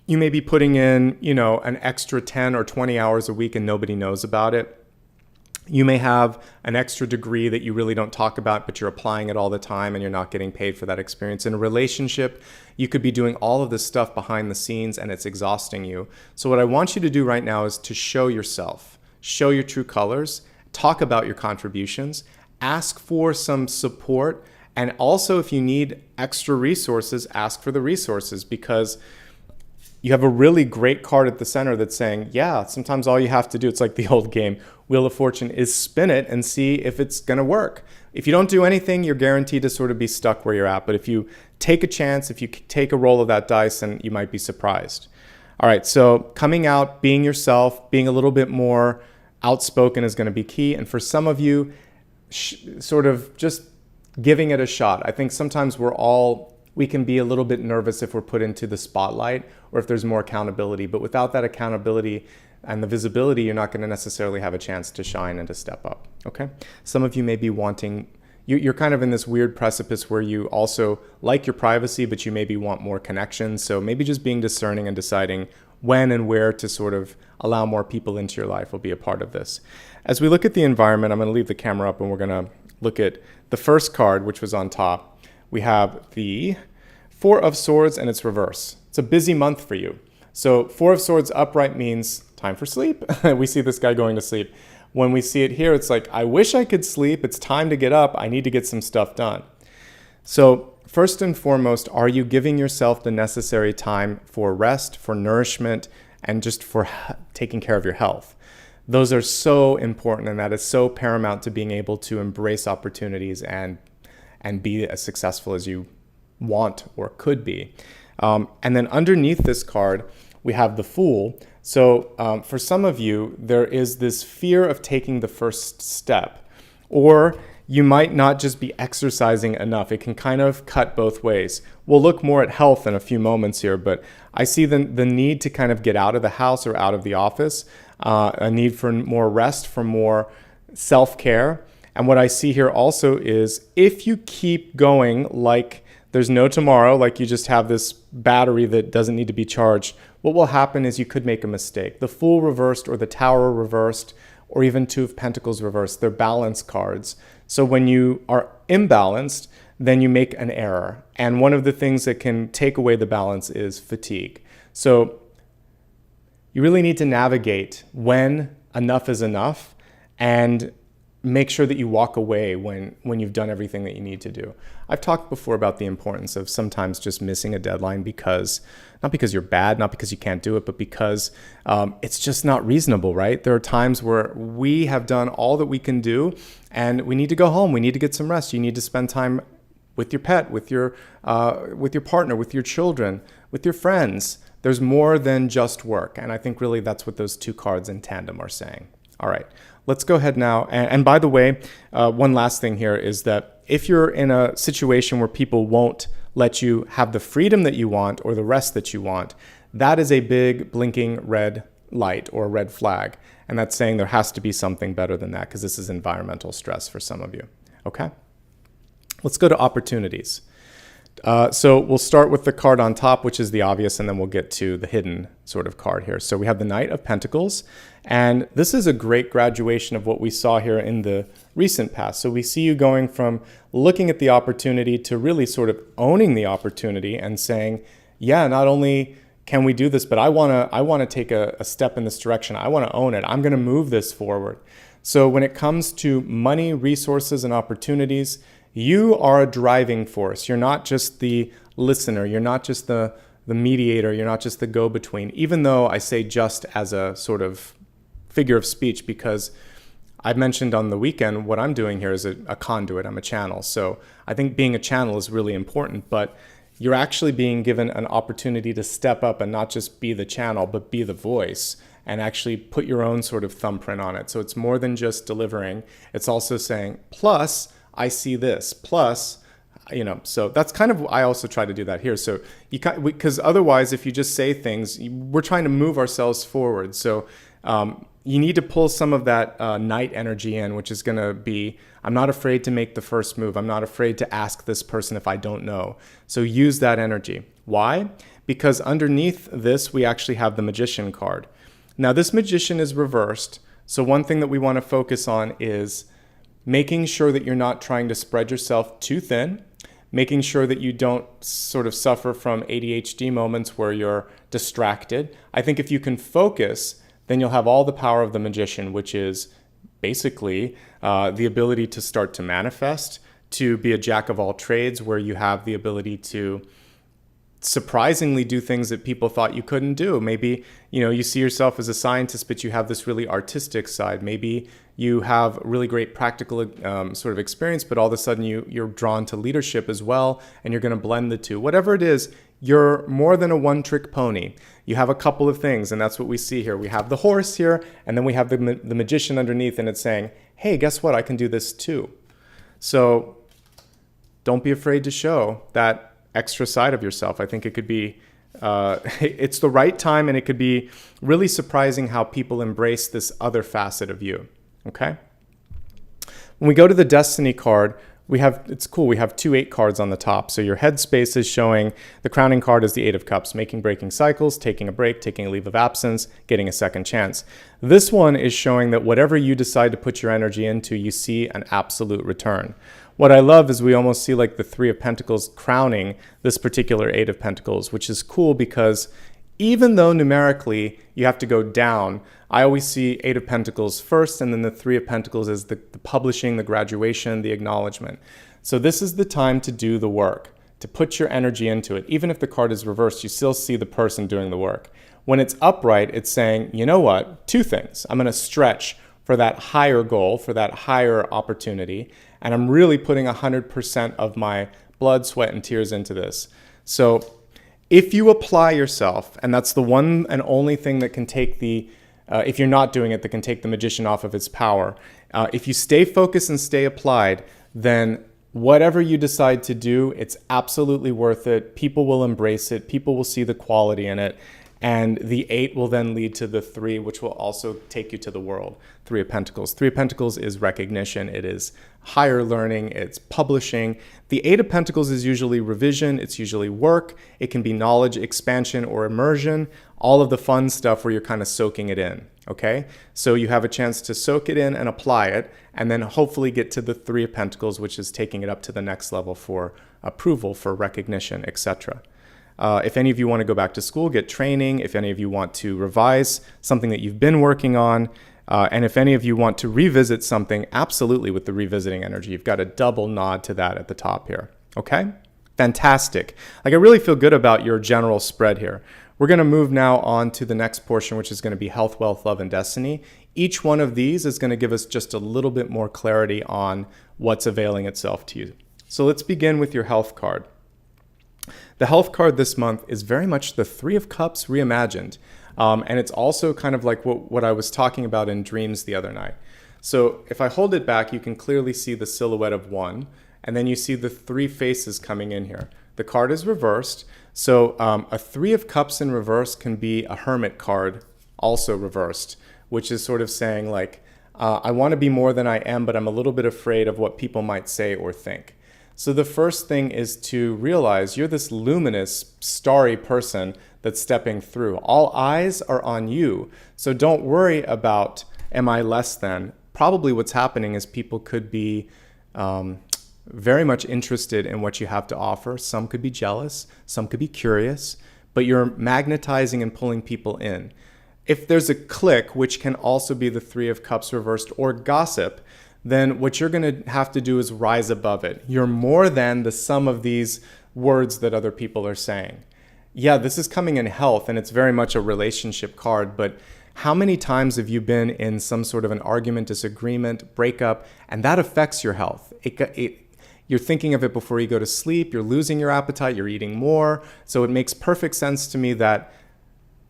you may be putting in, an extra 10 or 20 hours a week and nobody knows about it. You may have an extra degree that you really don't talk about, but you're applying it all the time and you're not getting paid for that experience. In a relationship, you could be doing all of this stuff behind the scenes and it's exhausting you. So what I want you to do right now is to show yourself, show your true colors, talk about your contributions, ask for some support, and also if you need extra resources, ask for the resources, because you have a really great card at the center that's saying, yeah, sometimes all you have to do, it's like the old game, Wheel of Fortune, is spin it and see if it's going to work. If you don't do anything, you're guaranteed to sort of be stuck where you're at. But if you take a chance, if you take a roll of that dice, then you might be surprised. All right, so coming out, being yourself, being a little bit more outspoken is going to be key. And for some of you, sort of just giving it a shot. I think sometimes we can be a little bit nervous if we're put into the spotlight or if there's more accountability. But without that accountability and the visibility, you're not going to necessarily have a chance to shine and to step up. Okay? Some of you may be wanting, you're kind of in this weird precipice where you also like your privacy, but you maybe want more connection. So maybe just being discerning and deciding when and where to sort of allow more people into your life will be a part of this. As we look at the environment, I'm going to leave the camera up and we're going to look at the first card, which was on top. We have the Four of Swords and its reverse. It's a busy month for you. So Four of Swords upright means time for sleep. We see this guy going to sleep. When we see it here, it's like, I wish I could sleep. It's time to get up. I need to get some stuff done. So first and foremost, are you giving yourself the necessary time for rest, for nourishment, and just for taking care of your health? Those are so important, and that is so paramount to being able to embrace opportunities and be as successful as you want or could be. And then underneath this card, we have the Fool. So for some of you, there is this fear of taking the first step, or you might not just be exercising enough. It can kind of cut both ways. We'll look more at health in a few moments here, but I see the need to kind of get out of the house or out of the office, a need for more rest, for more self-care. And what I see here also is if you keep going like there's no tomorrow, like you just have this battery that doesn't need to be charged, what will happen is you could make a mistake. The Fool reversed or the Tower reversed or even Two of Pentacles reversed, they're balance cards. So when you are imbalanced, then you make an error. And one of the things that can take away the balance is fatigue. So you really need to navigate when enough is enough and make sure that you walk away when you've done everything that you need to do. I've talked before about the importance of sometimes just missing a deadline because, not because you're bad, not because you can't do it, but because it's just not reasonable, right? There are times where we have done all that we can do and we need to go home. We need to get some rest. You need to spend time with your pet, with your partner, with your children, with your friends. There's more than just work. And I think really that's what those two cards in tandem are saying. All right, let's go ahead now. And by the way, one last thing here is that if you're in a situation where people won't let you have the freedom that you want or the rest that you want, that is a big blinking red light or red flag. And that's saying there has to be something better than that because this is environmental stress for some of you. Okay, let's go to opportunities. So we'll start with the card on top, which is the obvious, and then we'll get to the hidden sort of card here. So we have the Knight of Pentacles, and this is a great graduation of what we saw here in the recent past. So we see you going from looking at the opportunity to really sort of owning the opportunity and saying, yeah, not only can we do this, but I want to take a step in this direction. I want to own it. I'm going to move this forward. So when it comes to money, resources, and opportunities, you are a driving force. You're not just the listener. You're not just the mediator. You're not just the go-between, even though I say just as a sort of figure of speech, because I mentioned on the weekend what I'm doing here is a conduit. I'm a channel. So I think being a channel is really important, but you're actually being given an opportunity to step up and not just be the channel, but be the voice and actually put your own sort of thumbprint on it. So it's more than just delivering. It's also saying, plus, I see this, plus, so that's kind of, I also try to do that here. So because otherwise, if you just say things, we're trying to move ourselves forward. So you need to pull some of that Knight energy in, which is going to be, I'm not afraid to make the first move. I'm not afraid to ask this person if I don't know. So use that energy. Why? Because underneath this, we actually have the Magician card. Now, this Magician is reversed. So one thing that we want to focus on is making sure that you're not trying to spread yourself too thin, making sure that you don't sort of suffer from ADHD moments where you're distracted. I think if you can focus, then you'll have all the power of the Magician, which is basically the ability to start to manifest, to be a jack of all trades, where you have the ability to surprisingly do things that people thought you couldn't do. Maybe, you see yourself as a scientist, but you have this really artistic side. Maybe you have really great practical sort of experience, but all of a sudden you're drawn to leadership as well, and you're going to blend the two. Whatever it is, you're more than a one-trick pony. You have a couple of things, and that's what we see here. We have the horse here, and then we have the magician underneath, and it's saying, hey, guess what? I can do this too. So don't be afraid to show that extra side of yourself. I think it could be, it's the right time, and it could be really surprising how people embrace this other facet of you, okay? When we go to the Destiny card, it's cool, we have 2 8 cards on the top. So your headspace is showing, the crowning card is the 8 of Cups, making, breaking cycles, taking a break, taking a leave of absence, getting a second chance. This one is showing that whatever you decide to put your energy into, you see an absolute return. What I love is we almost see like the 3 of Pentacles crowning this particular 8 of Pentacles, which is cool because even though numerically you have to go down, I always see 8 of Pentacles first, and then the 3 of Pentacles is the publishing, the graduation, the acknowledgement. So this is the time to do the work, to put your energy into it. Even if the card is reversed, you still see the person doing the work. When it's upright, it's saying, you know what, 2 things. I'm going to stretch for that higher goal, for that higher opportunity, and I'm really putting 100% of my blood, sweat, and tears into this. So if you apply yourself, and that's the one and only thing that can take the, if you're not doing it, that can take the magician off of its power. If you stay focused and stay applied, then whatever you decide to do, it's absolutely worth it. People will embrace it. People will see the quality in it. And the 8 will then lead to the 3, which will also take you to the world. 3 of Pentacles. 3 of Pentacles is recognition. It is higher learning. It's publishing. The 8 of Pentacles is usually revision. It's usually work. It can be knowledge expansion or immersion. All of the fun stuff where you're kind of soaking it in. Okay? So you have a chance to soak it in and apply it, and then hopefully get to the 3 of Pentacles, which is taking it up to the next level for approval, for recognition, etc. If any of you want to go back to school, get training, if any of you want to revise something that you've been working on, and if any of you want to revisit something, absolutely with the revisiting energy. You've got a double nod to that at the top here. Okay? Fantastic. Like, I really feel good about your general spread here. We're going to move now on to the next portion, which is going to be health, wealth, love, and destiny. Each one of these is going to give us just a little bit more clarity on what's availing itself to you. So let's begin with your health card. The health card this month is very much the 3 of Cups reimagined. And it's also kind of like what I was talking about in dreams the other night. So if I hold it back, you can clearly see the silhouette of 1, and then you see the 3 faces coming in here. The card is reversed. So a 3 of Cups in reverse can be a Hermit card, also reversed, which is sort of saying like, I want to be more than I am, but I'm a little bit afraid of what people might say or think. So the first thing is to realize you're this luminous, starry person that's stepping through. All eyes are on you. So don't worry about, am I less than? Probably what's happening is people could be very much interested in what you have to offer. Some could be jealous, some could be curious, but you're magnetizing and pulling people in. If there's a click, which can also be the 3 of Cups reversed, or gossip, then what you're going to have to do is rise above it. You're more than the sum of these words that other people are saying. Yeah, this is coming in health, and it's very much a relationship card, but how many times have you been in some sort of an argument, disagreement, breakup, and that affects your health? You're thinking of it before you go to sleep, you're losing your appetite, you're eating more. So it makes perfect sense to me that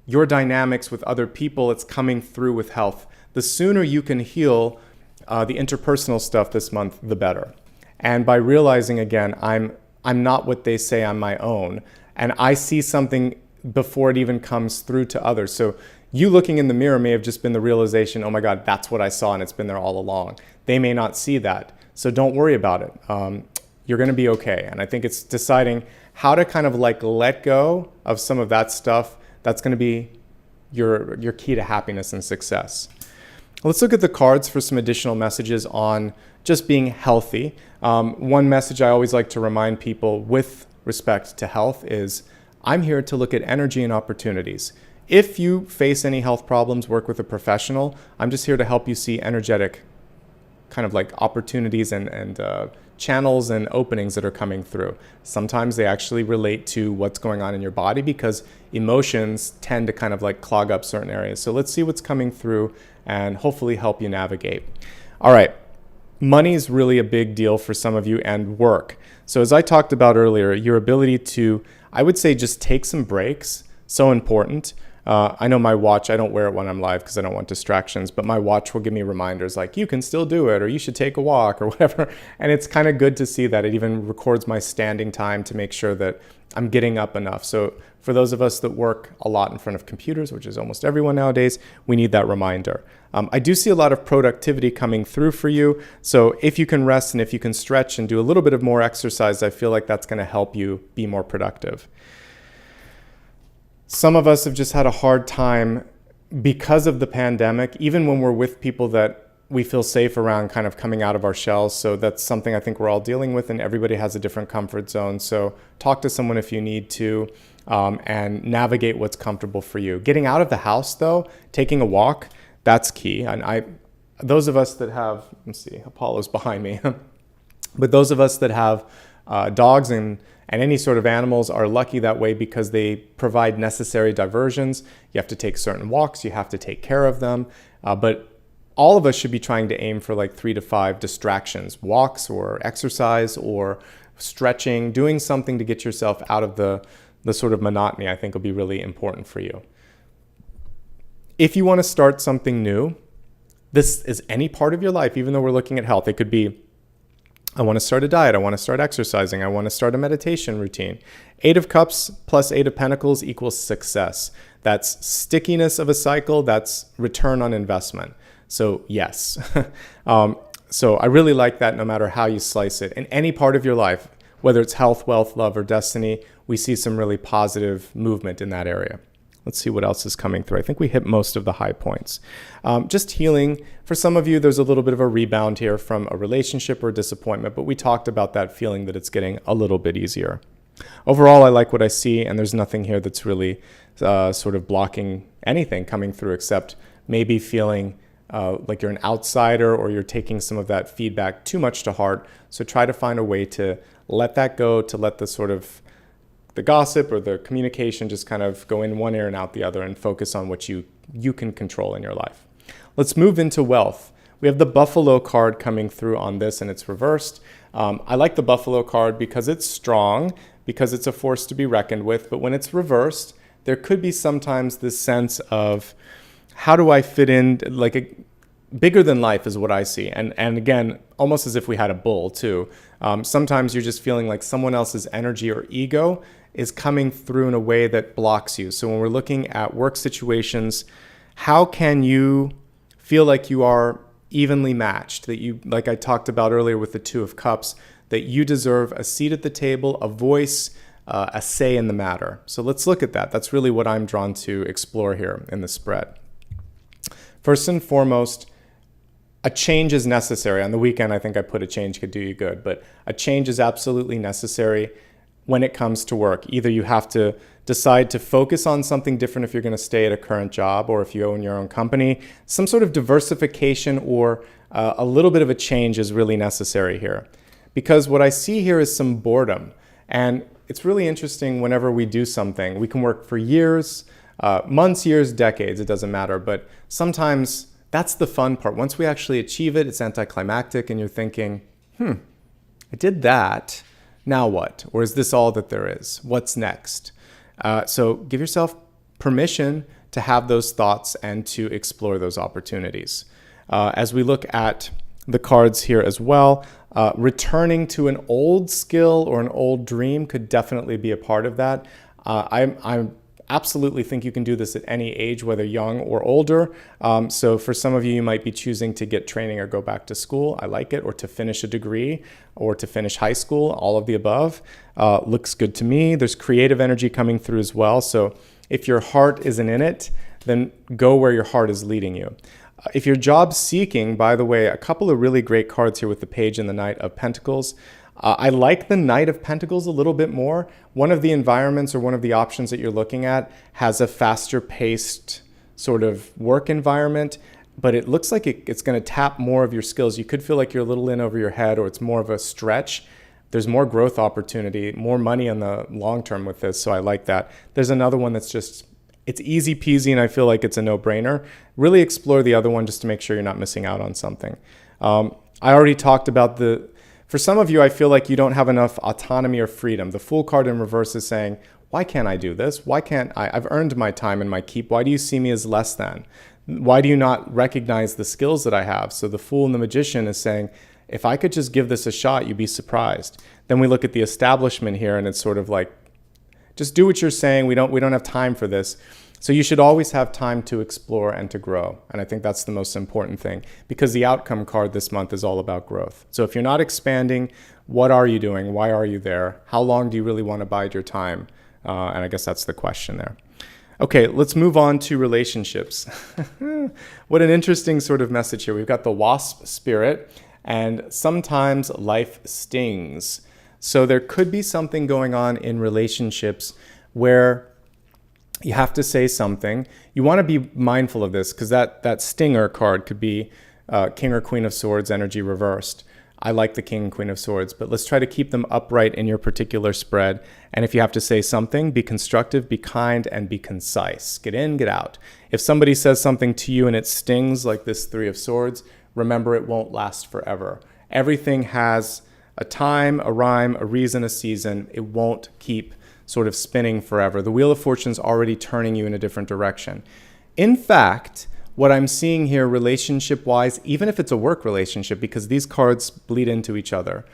your dynamics with other people, it's coming through with health. The sooner you can heal the interpersonal stuff this month, the better. And by realizing again, I'm not what they say, I'm my own. And I see something before it even comes through to others. So you looking in the mirror may have just been the realization, oh my God, that's what I saw and it's been there all along. They may not see that. So don't worry about it. You're going to be okay. And I think it's deciding how to kind of like let go of some of that stuff. That's going to be your key to happiness and success. Let's look at the cards for some additional messages on just being healthy. One message I always like to remind people with respect to health is I'm here to look at energy and opportunities. If you face any health problems, work with a professional. I'm just here to help you see energetic kind of like opportunities and channels and openings that are coming through. Sometimes they actually relate to what's going on in your body because emotions tend to kind of like clog up certain areas. So let's see what's coming through and hopefully help you navigate. All right. Money is really a big deal for some of you, and work. So as I talked about earlier, your ability to, I would say, just take some breaks, so important. I know my watch, I don't wear it when I'm live because I don't want distractions, but my watch will give me reminders like, you can still do it, or you should take a walk, or whatever. And it's kind of good to see that. It even records my standing time to make sure that I'm getting up enough. So for those of us that work a lot in front of computers, which is almost everyone nowadays, we need that reminder. I do see a lot of productivity coming through for you. So if you can rest and if you can stretch and do a little bit of more exercise, I feel like that's going to help you be more productive. Some of us have just had a hard time because of the pandemic, even when we're with people that we feel safe around, kind of coming out of our shells. So that's something I think we're all dealing with, and everybody has a different comfort zone. So talk to someone if you need to, and navigate what's comfortable for you. Getting out of the house though, taking a walk, that's key. And those of us that have, let's see, Apollo's behind me, but those of us that have dogs and any sort of animals are lucky that way because they provide necessary diversions. You have to take certain walks, you have to take care of them, but all of us should be trying to aim for like 3 to 5 distractions, walks or exercise or stretching, doing something to get yourself out of the sort of monotony, I think will be really important for you. If you want to start something new, this is any part of your life, even though we're looking at health. It could be, I want to start a diet, I want to start exercising, I want to start a meditation routine. 8 of Cups plus 8 of Pentacles equals success. That's stickiness of a cycle, that's return on investment. So yes. So I really like that no matter how you slice it. In any part of your life, whether it's health, wealth, love, or destiny, we see some really positive movement in that area. Let's see what else is coming through. I think we hit most of the high points. Just healing. For some of you, there's a little bit of a rebound here from a relationship or disappointment, but we talked about that feeling that it's getting a little bit easier. Overall, I like what I see, and there's nothing here that's really sort of blocking anything coming through, except maybe feeling like you're an outsider or you're taking some of that feedback too much to heart. So try to find a way to let that go, to let the sort of the gossip or the communication just kind of go in one ear and out the other, and focus on what you can control in your life. Let's move into wealth. We have the Buffalo card coming through on this, and it's reversed. I like the Buffalo card because it's strong, because it's a force to be reckoned with. But when it's reversed, there could be sometimes this sense of, how do I fit in? Like bigger than life is what I see. And again, almost as if we had a bull too. Sometimes you're just feeling like someone else's energy or ego is coming through in a way that blocks you. So when we're looking at work situations, how can you feel like you are evenly matched? That you, like I talked about earlier with the 2 of Cups, that you deserve a seat at the table, a voice, a say in the matter. So let's look at that. That's really what I'm drawn to explore here in the spread. First and foremost, a change is necessary. On the weekend, I think I put a change could do you good, but a change is absolutely necessary when it comes to work. Either you have to decide to focus on something different if you're going to stay at a current job, or if you own your own company, some sort of diversification or a little bit of a change is really necessary here. Because what I see here is some boredom. And it's really interesting whenever we do something. We can work for years, months, years, decades, it doesn't matter. But sometimes that's the fun part. Once we actually achieve it, it's anticlimactic, and you're thinking, I did that. Now what? Or is this all that there is? What's next? So give yourself permission to have those thoughts and to explore those opportunities. As we look at the cards here as well, returning to an old skill or an old dream could definitely be a part of that. I absolutely think you can do this at any age, whether young or older. So for some of you, you might be choosing to get training or go back to school. I like it. Or to finish a degree or to finish high school, all of the above. Looks good to me. There's creative energy coming through as well. So if your heart isn't in it, then go where your heart is leading you. If you're job seeking, by the way, a couple of really great cards here with the Page and the Knight of Pentacles. I like the Knight of Pentacles a little bit more. One of the environments or one of the options that you're looking at has a faster paced sort of work environment, but it looks like it's going to tap more of your skills. You could feel like you're a little in over your head, or it's more of a stretch. There's more growth opportunity, more money in the long term with this, so I like that. There's another one that's just, it's easy peasy, and I feel like it's a no-brainer. Really explore the other one just to make sure you're not missing out on something. I already talked about for some of you, I feel like you don't have enough autonomy or freedom. The Fool card in reverse is saying, why can't I do this? Why can't I? I've earned my time and my keep. Why do you see me as less than? Why do you not recognize the skills that I have? So the Fool and the Magician is saying, if I could just give this a shot, you'd be surprised. Then we look at the Establishment here, and it's sort of like, just do what you're saying. We don't have time for this. So you should always have time to explore and to grow. And I think that's the most important thing, because the outcome card this month is all about growth. So if you're not expanding, what are you doing? Why are you there? How long do you really want to bide your time? And I guess that's the question there. Okay, let's move on to relationships. What an interesting sort of message here. We've got the Wasp spirit, and sometimes life stings. So there could be something going on in relationships where you have to say something. You want to be mindful of this, because that stinger card could be King or Queen of Swords energy reversed. I like the King and Queen of Swords, but let's try to keep them upright in your particular spread. And if you have to say something, be constructive, be kind, and be concise. Get in, get out. If somebody says something to you and it stings, like this Three of Swords, remember it won't last forever. Everything has a time, a rhyme, a reason, a season. It won't keep sort of spinning forever. The Wheel of Fortune's already turning you in a different direction. In fact, what I'm seeing here relationship-wise, even if it's a work relationship, because these cards bleed into each other,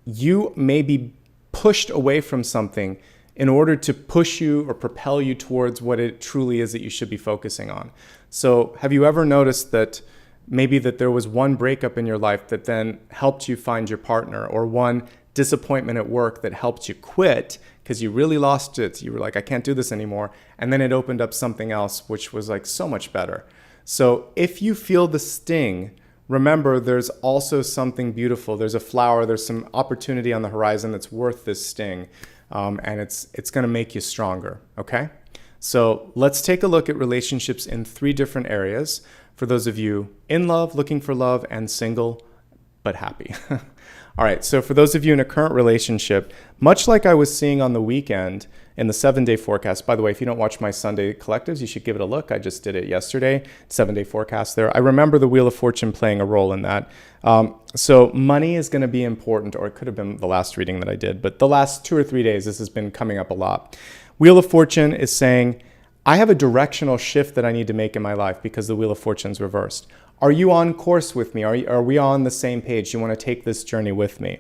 you may be pushed away from something in order to push you or propel you towards what it truly is that you should be focusing on. So have you ever noticed that maybe that there was one breakup in your life that then helped you find your partner, or one disappointment at work that helped you quit because you really lost it? You were like, I can't do this anymore. And then it opened up something else, which was like so much better. So if you feel the sting, remember there's also something beautiful. There's a flower, there's some opportunity on the horizon that's worth this sting. And it's going to make you stronger. Okay. So let's take a look at relationships in 3 different areas. For those of you in love, looking for love, and single, but happy. All right, so for those of you in a current relationship, much like I was seeing on the weekend in the 7-day forecast, by the way, if you don't watch my Sunday collectives, you should give it a look. I just did it yesterday, 7-day forecast there. I remember the Wheel of Fortune playing a role in that. So money is going to be important, or it could have been the last reading that I did, but the last 2 or 3 days, this has been coming up a lot. Wheel of Fortune is saying, I have a directional shift that I need to make in my life because the Wheel of Fortune's reversed. Are you on course with me? Are we on the same page? You want to take this journey with me?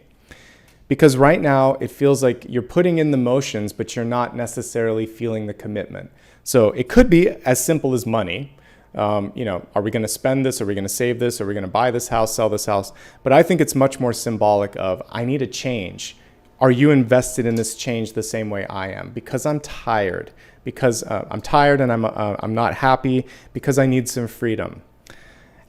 Because right now it feels like you're putting in the motions, but you're not necessarily feeling the commitment. So it could be as simple as money. Are we going to spend this? Are we going to save this? Are we going to buy this house, sell this house? But I think it's much more symbolic of, I need a change. Are you invested in this change the same way I am? Because I'm tired. Because I'm tired and I'm not happy. Because I need some freedom.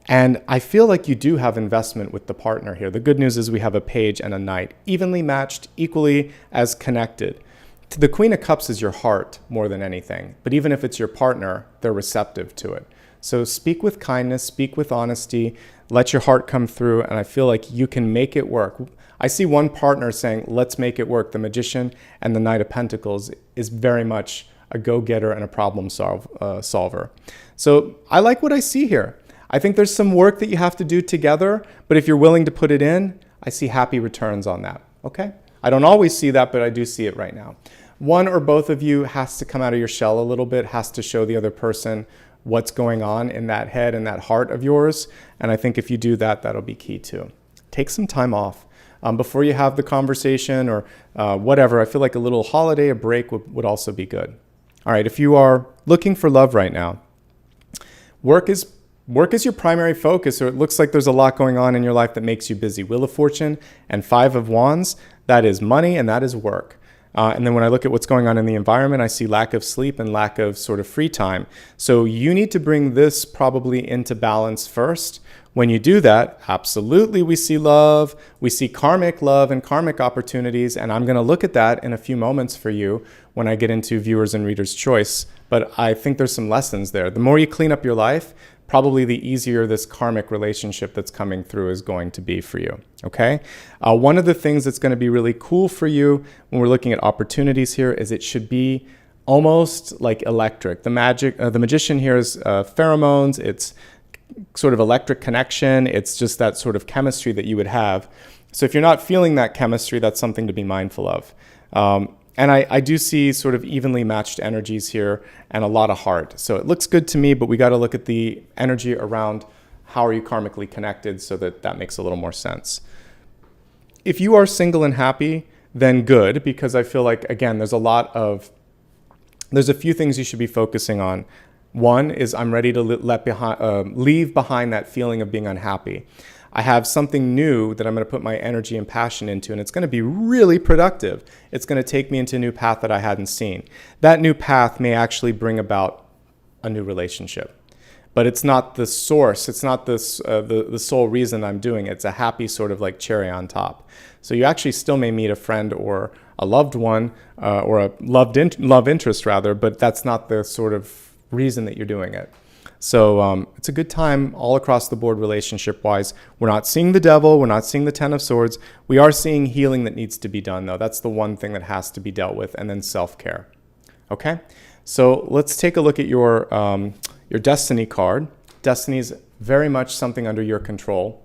And I feel like you do have investment with the partner here. The good news is we have a page and a knight, evenly matched, equally as connected. The Queen of Cups is your heart more than anything. But even if it's your partner, they're receptive to it. So speak with kindness, speak with honesty, let your heart come through, and I feel like you can make it work. I see one partner saying, let's make it work. The Magician and the Knight of Pentacles is very much a go-getter and a problem solver. So I like what I see here. I think there's some work that you have to do together, but if you're willing to put it in, I see happy returns on that, okay? I don't always see that, but I do see it right now. One or both of you has to come out of your shell a little bit, has to show the other person what's going on in that head and that heart of yours, and I think if you do that, that'll be key too. Take some time off. Before you have the conversation or whatever, I feel like a little holiday, a break would also be good. All right, if you are looking for love right now, work is your primary focus, or it looks like there's a lot going on in your life that makes you busy. Wheel of Fortune and 5 of Wands, that is money and that is work. And then when I look at what's going on in the environment, I see lack of sleep and lack of sort of free time. So you need to bring this probably into balance first. When you do that, absolutely we see love, we see karmic love and karmic opportunities, and I'm going to look at that in a few moments for you when I get into viewers and readers' choice. But I think there's some lessons there. The more you clean up your life, probably the easier this karmic relationship that's coming through is going to be for you, okay? One of the things that's going to be really cool for you when we're looking at opportunities here is it should be almost like electric. The Magician here is pheromones, it's sort of electric connection. It's just that sort of chemistry that you would have. So if you're not feeling that chemistry, that's something to be mindful of. And I do see sort of evenly matched energies here and a lot of heart. So it looks good to me, but we got to look at the energy around how are you karmically connected so that makes a little more sense. If you are single and happy, then good, because I feel like, again, there's a few things you should be focusing on. One is I'm ready to leave behind that feeling of being unhappy. I have something new that I'm going to put my energy and passion into, and it's going to be really productive. It's going to take me into a new path that I hadn't seen. That new path may actually bring about a new relationship, but it's not the source. It's not the sole reason I'm doing it. It's a happy sort of like cherry on top. So you actually still may meet a friend or a loved one or a love interest rather, but that's not the sort of reason that you're doing it. So it's a good time all across the board relationship-wise. We're not seeing the devil. We're not seeing the Ten of Swords. We are seeing healing that needs to be done, though. That's the one thing that has to be dealt with, and then self-care. Okay? So let's take a look at your Destiny card. Destiny is very much something under your control.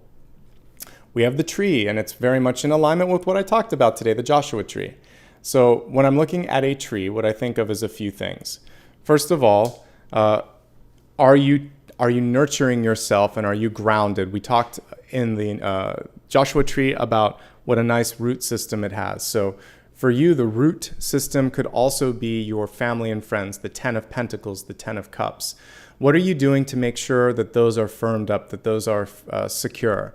We have the tree, and it's very much in alignment with what I talked about today, the Joshua tree. So when I'm looking at a tree, what I think of is a few things. First of all, are you nurturing yourself and are you grounded? We talked in the Joshua tree about what a nice root system it has. So for you, the root system could also be your family and friends, the 10 of Pentacles, the 10 of Cups. What are you doing to make sure that those are firmed up, that those are secure?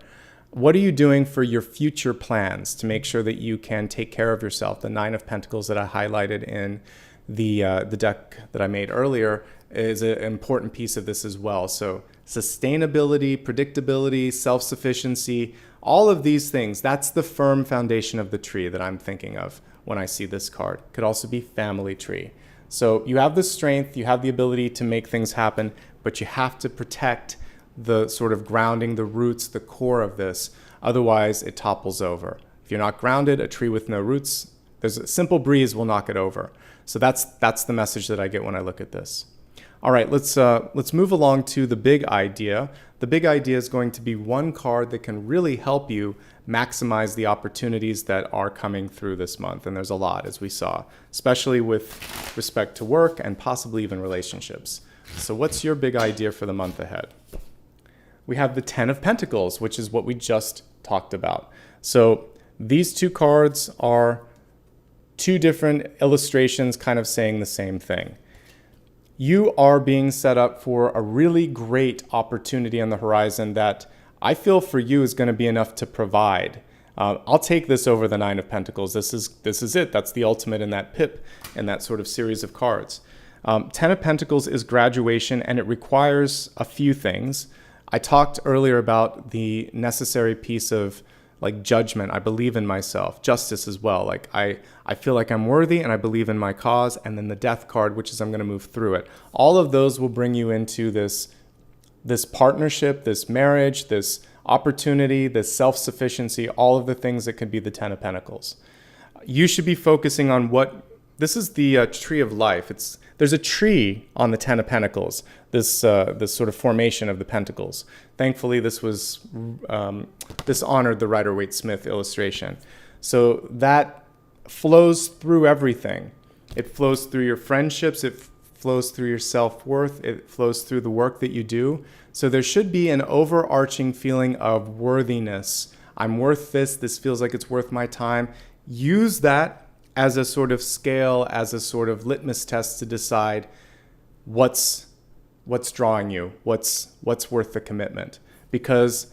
What are you doing for your future plans to make sure that you can take care of yourself? The 9 of Pentacles that I highlighted in the deck that I made earlier is an important piece of this as well. So sustainability, predictability, self-sufficiency, all of these things, that's the firm foundation of the tree that I'm thinking of when I see this card. Could also be family tree. So you have the strength, you have the ability to make things happen, but you have to protect the sort of grounding, the roots, the core of this. Otherwise, it topples over. If you're not grounded, a tree with no roots, there's a simple breeze will knock it over. So that's the message that I get when I look at this. All right, let's move along to the big idea. The big idea is going to be one card that can really help you maximize the opportunities that are coming through this month. And there's a lot, as we saw, especially with respect to work and possibly even relationships. So what's your big idea for the month ahead? We have the 10 of Pentacles, which is what we just talked about. So these two cards are two different illustrations kind of saying the same thing. You are being set up for a really great opportunity on the horizon that I feel for you is going to be enough to provide. I'll take this over the 9 of Pentacles. This is it. That's the ultimate in that pip and that sort of series of cards. 10 of Pentacles is graduation, and it requires a few things. I talked earlier about the necessary piece of like judgment. I believe in myself. Justice as well. Like I feel like I'm worthy and I believe in my cause. And then the Death card, which is I'm going to move through it. All of those will bring you into this partnership, this marriage, this opportunity, this self-sufficiency, all of the things that could be the 10 of Pentacles. You should be focusing on this is the tree of life. There's a tree on the 10 of Pentacles, this sort of formation of the pentacles. Thankfully, this honored the Rider-Waite-Smith illustration. So that flows through everything. It flows through your friendships. It flows through your self-worth. It flows through the work that you do. So there should be an overarching feeling of worthiness. I'm worth this. This feels like it's worth my time. Use that as a sort of scale, as a sort of litmus test to decide what's drawing you, what's worth the commitment. Because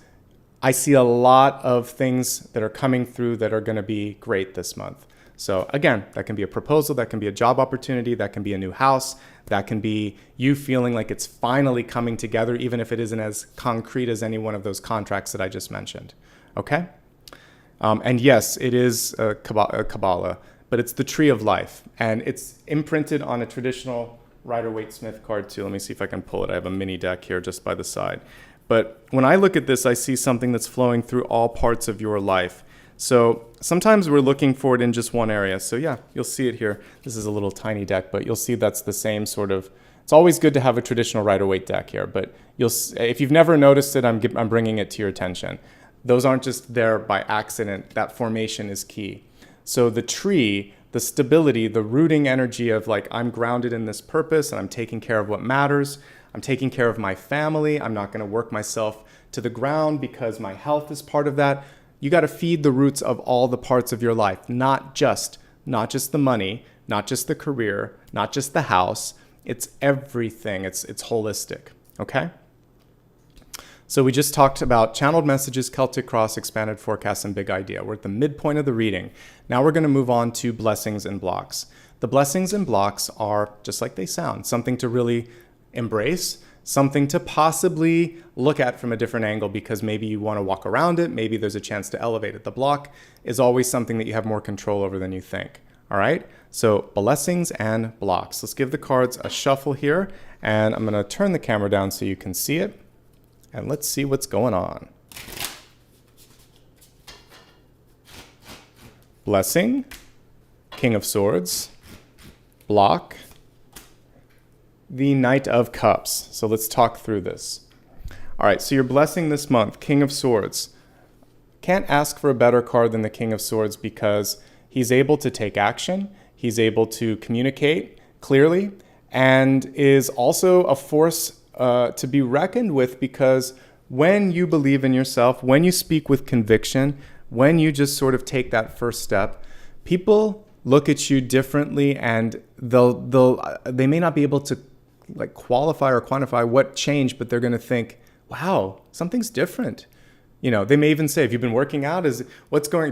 I see a lot of things that are coming through that are going to be great this month. So again, that can be a proposal, that can be a job opportunity, that can be a new house, that can be you feeling like it's finally coming together, even if it isn't as concrete as any one of those contracts that I just mentioned. Okay? And yes, it is a Kabbalah, but it's the tree of life. And it's imprinted on a traditional Rider-Waite-Smith card too. Let me see if I can pull it. I have a mini deck here just by the side. But when I look at this, I see something that's flowing through all parts of your life. So sometimes we're looking for it in just one area. So yeah, you'll see it here. This is a little tiny deck, but you'll see that's the same sort of, It's always good to have a traditional Rider-Waite deck here, but if you've never noticed it, I'm bringing it to your attention. Those aren't just there by accident. That formation is key. So the tree, the stability, the rooting energy of like, I'm grounded in this purpose and I'm taking care of what matters. I'm taking care of my family. I'm not going to work myself to the ground because my health is part of that. You got to feed the roots of all the parts of your life, not just the money, not just the career, not just the house. It's everything. It's holistic. Okay? So we just talked about channeled messages, Celtic Cross, expanded forecast, and big idea. We're at the midpoint of the reading. Now we're going to move on to blessings and blocks. The blessings and blocks are just like they sound, something to really embrace, something to possibly look at from a different angle because maybe you want to walk around it, maybe there's a chance to elevate it. The block is always something that you have more control over than you think. All right, so blessings and blocks. Let's give the cards a shuffle here, and I'm going to turn the camera down so you can see it, and let's see what's going on. Blessing, King of Swords, block, the Knight of Cups. So let's talk through this. All right, so your blessing this month, King of Swords. Can't ask for a better card than the King of Swords because he's able to take action, he's able to communicate clearly, and is also a force to be reckoned with because when you believe in yourself, when you speak with conviction, when you just sort of take that first step, people look at you differently and they may not be able to like qualify or quantify what changed, but they're going to think, wow, something's different. You know, they may even say, if you've been working out, did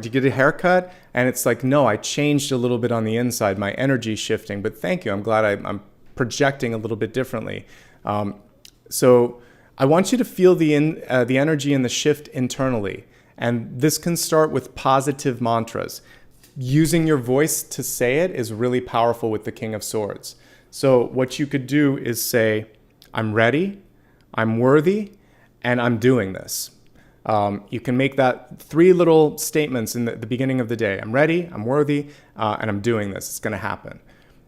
you get a haircut? And it's like, no, I changed a little bit on the inside. My energy's shifting, but thank you. I'm glad I'm projecting a little bit differently. So I want you to feel the energy and the shift internally. And this can start with positive mantras. Using your voice to say it is really powerful with the King of Swords. So what you could do is say, I'm ready, I'm worthy, and I'm doing this. You can make that 3 little statements in the beginning of the day. I'm ready, I'm worthy, and I'm doing this. It's going to happen.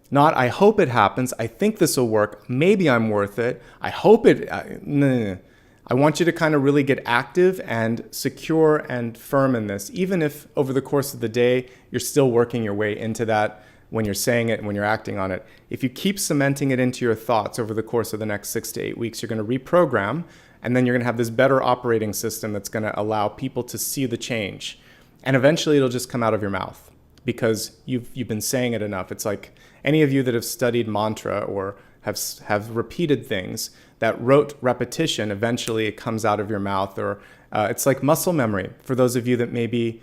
Not, I hope it happens. I think this will work. Maybe I'm worth it. I hope it. No. I want you to kind of really get active and secure and firm in this, even if over the course of the day, you're still working your way into that when you're saying it and when you're acting on it. If you keep cementing it into your thoughts over the course of the next 6 to 8 weeks, you're going to reprogram, and then you're going to have this better operating system that's going to allow people to see the change. And eventually it'll just come out of your mouth because you've been saying it enough. It's like any of you that have studied mantra or have repeated things, that rote repetition, eventually it comes out of your mouth. Or it's like muscle memory for those of you that maybe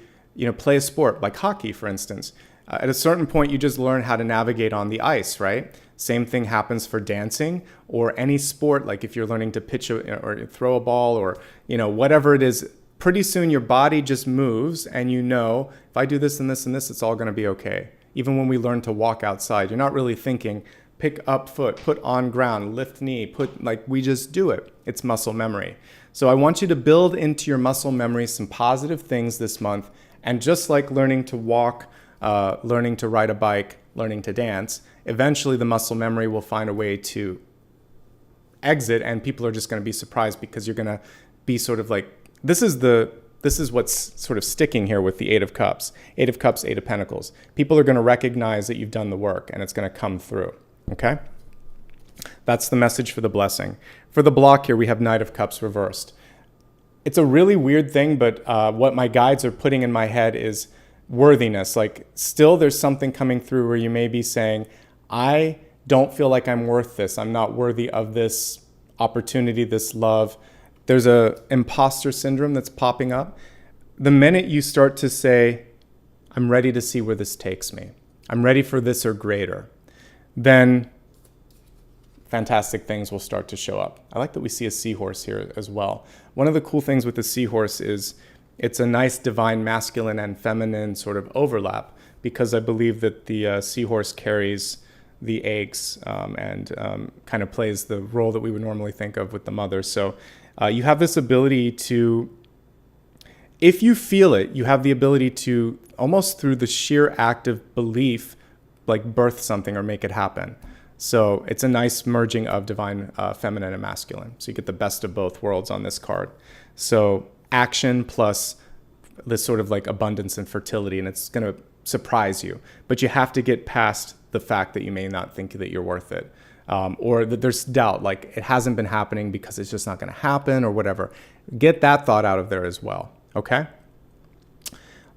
play a sport like hockey, for instance. At a certain point, you just learn how to navigate on the ice, right? Same thing happens for dancing or any sport. Like if you're learning to pitch or throw a ball or whatever it is, pretty soon your body just moves, and if I do this and this and this, it's all going to be okay. Even when we learn to walk outside, you're not really thinking, pick up foot, put on ground, lift knee, we just do it. It's muscle memory. So I want you to build into your muscle memory some positive things this month. And just like learning to walk, learning to ride a bike, learning to dance, eventually the muscle memory will find a way to exit, and people are just going to be surprised because you're going to be sort of like, this is what's sort of sticking here with the 8 of Cups. 8 of Cups, 8 of Pentacles. People are going to recognize that you've done the work, and it's going to come through. Okay? That's the message for the blessing. For the block here, we have Knight of Cups reversed. It's a really weird thing, but what my guides are putting in my head is worthiness. Like, still there's something coming through where you may be saying, I don't feel like I'm worth this. I'm not worthy of this opportunity, this love. There's a imposter syndrome that's popping up. The minute you start to say, I'm ready to see where this takes me, I'm ready for this or greater, then fantastic things will start to show up. I like that we see a seahorse here as well. One of the cool things with the seahorse is it's a nice divine masculine and feminine sort of overlap, because I believe that the seahorse carries the eggs and kind of plays the role that we would normally think of with the mother. So you have this ability to, if you feel it, you have the ability to almost through the sheer act of belief, like birth something or make it happen. So it's a nice merging of divine feminine and masculine. So you get the best of both worlds on this card. So action plus this sort of like abundance and fertility, and it's going to surprise you. But you have to get past the fact that you may not think that you're worth it. Or that there's doubt, like it hasn't been happening because it's just not going to happen or whatever. Get that thought out of there as well, okay?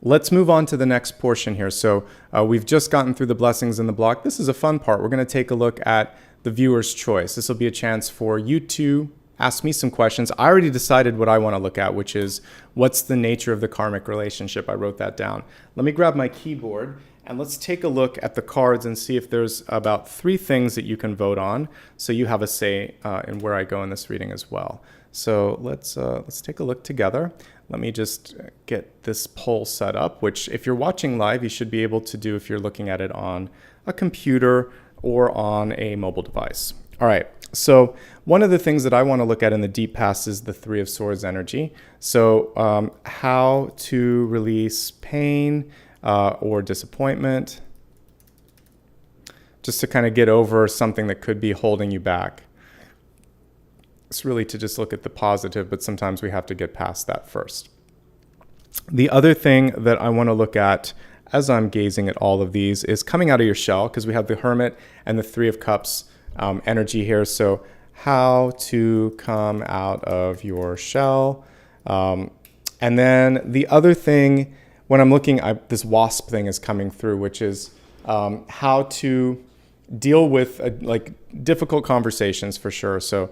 Let's move on to the next portion here. So we've just gotten through the blessings in the block. This is a fun part. We're going to take a look at the viewer's choice. This will be a chance for you to ask me some questions. I already decided what I want to look at, which is what's the nature of the karmic relationship. I wrote that down. Let me grab my keyboard and let's take a look at the cards and see if there's about 3 things that you can vote on, so you have a say in where I go in this reading as well. So let's take a look together. Let me just get this poll set up, which if you're watching live, you should be able to do if you're looking at it on a computer or on a mobile device. All right, so one of the things that I want to look at in the deep past is the 3 of Swords energy. So how to release pain or disappointment, just to kind of get over something that could be holding you back. It's really to just look at the positive, but sometimes we have to get past that first. The other thing that I want to look at as I'm gazing at all of these is coming out of your shell, because we have the Hermit and the 3 of Cups energy here. So how to come out of your shell. And then the other thing, when I'm looking, this wasp thing is coming through, which is how to deal with like difficult conversations for sure. So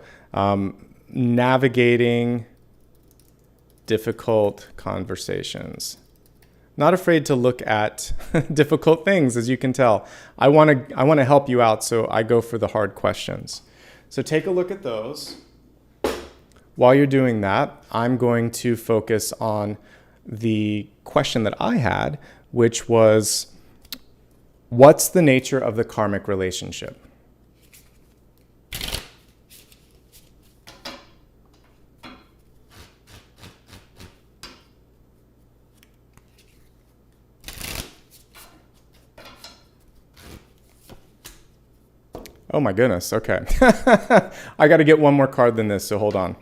navigating difficult conversations. Not afraid to look at difficult things, as you can tell. I want to help you out, so I go for the hard questions. So take a look at those. While you're doing that, I'm going to focus on the question that I had, which was, what's the nature of the karmic relationship? Oh my goodness, okay. I got to get one more card than this, so hold on.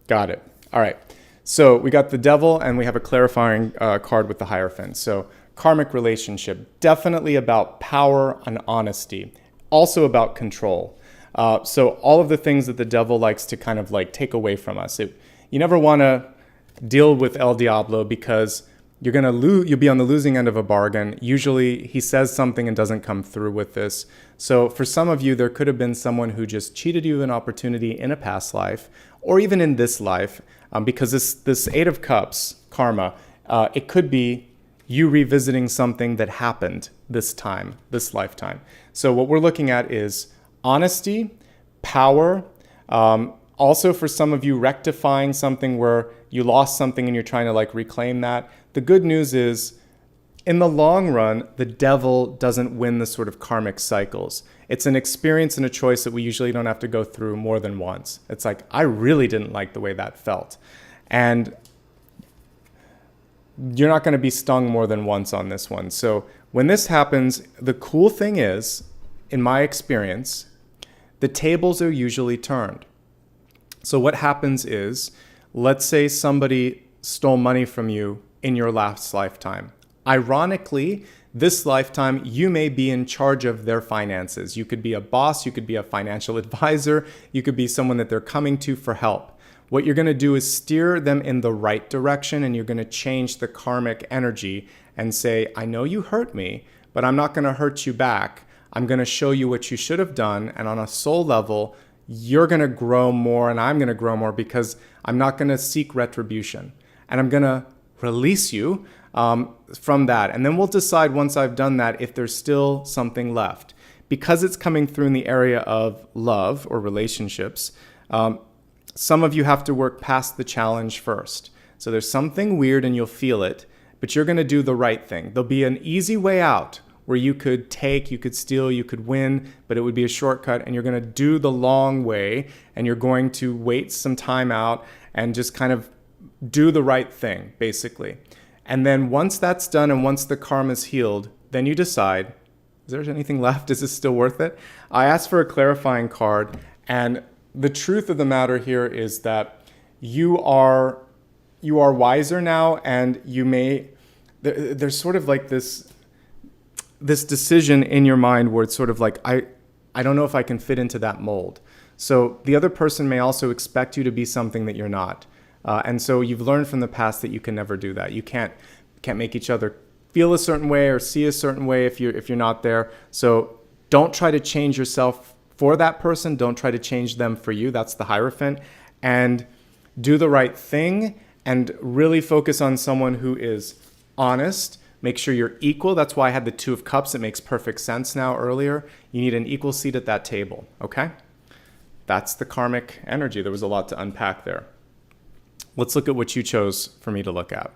Got it. All right. So we got the Devil, and we have a clarifying card with the Hierophant. So karmic relationship, definitely about power and honesty, also about control. So all of the things that the Devil likes to kind of like take away from us. You never want to deal with El Diablo, because you're going to lose. You'll be on the losing end of a bargain. Usually he says something and doesn't come through with this. So for some of you, there could have been someone who just cheated you an opportunity in a past life, or even in this life, because this 8 of Cups, karma, it could be you revisiting something that happened this time, this lifetime. So what we're looking at is honesty, power, also for some of you rectifying something where you lost something and you're trying to like reclaim that. The good news is, in the long run, the Devil doesn't win the sort of karmic cycles. It's an experience and a choice that we usually don't have to go through more than once. It's like, I really didn't like the way that felt. And you're not going to be stung more than once on this one. So when this happens, the cool thing is, in my experience, the tables are usually turned. So what happens is, let's say somebody stole money from you in your last lifetime. Ironically, this lifetime, you may be in charge of their finances. You could be a boss, you could be a financial advisor, you could be someone that they're coming to for help. What you're going to do is steer them in the right direction, and you're going to change the karmic energy and say, I know you hurt me, but I'm not going to hurt you back. I'm going to show you what you should have done, and on a soul level, you're going to grow more and I'm going to grow more, because I'm not going to seek retribution. And I'm going to release you from that. And then we'll decide once I've done that if there's still something left. Because it's coming through in the area of love or relationships, some of you have to work past the challenge first. So there's something weird and you'll feel it, but you're going to do the right thing. There'll be an easy way out where you could take, you could steal, you could win, but it would be a shortcut, and you're going to do the long way, and you're going to wait some time out and just kind of do the right thing, basically. And then once that's done and once the karma's healed, then you decide, Is there anything left? Is this still worth it? I asked for a clarifying card, and the truth of the matter here is that you are wiser now, and there's sort of like this decision in your mind where it's sort of like, I don't know if I can fit into that mold. So the other person may also expect you to be something that you're not. And so you've learned from the past that you can never do that. You can't make each other feel a certain way or see a certain way if you're not there. So don't try to change yourself for that person. Don't try to change them for you. That's the Hierophant. And do the right thing and really focus on someone who is honest. Make sure you're equal. That's why I had the Two of Cups. It makes perfect sense now earlier. You need an equal seat at that table, okay? That's the karmic energy. There was a lot to unpack there. Let's look at what you chose for me to look at.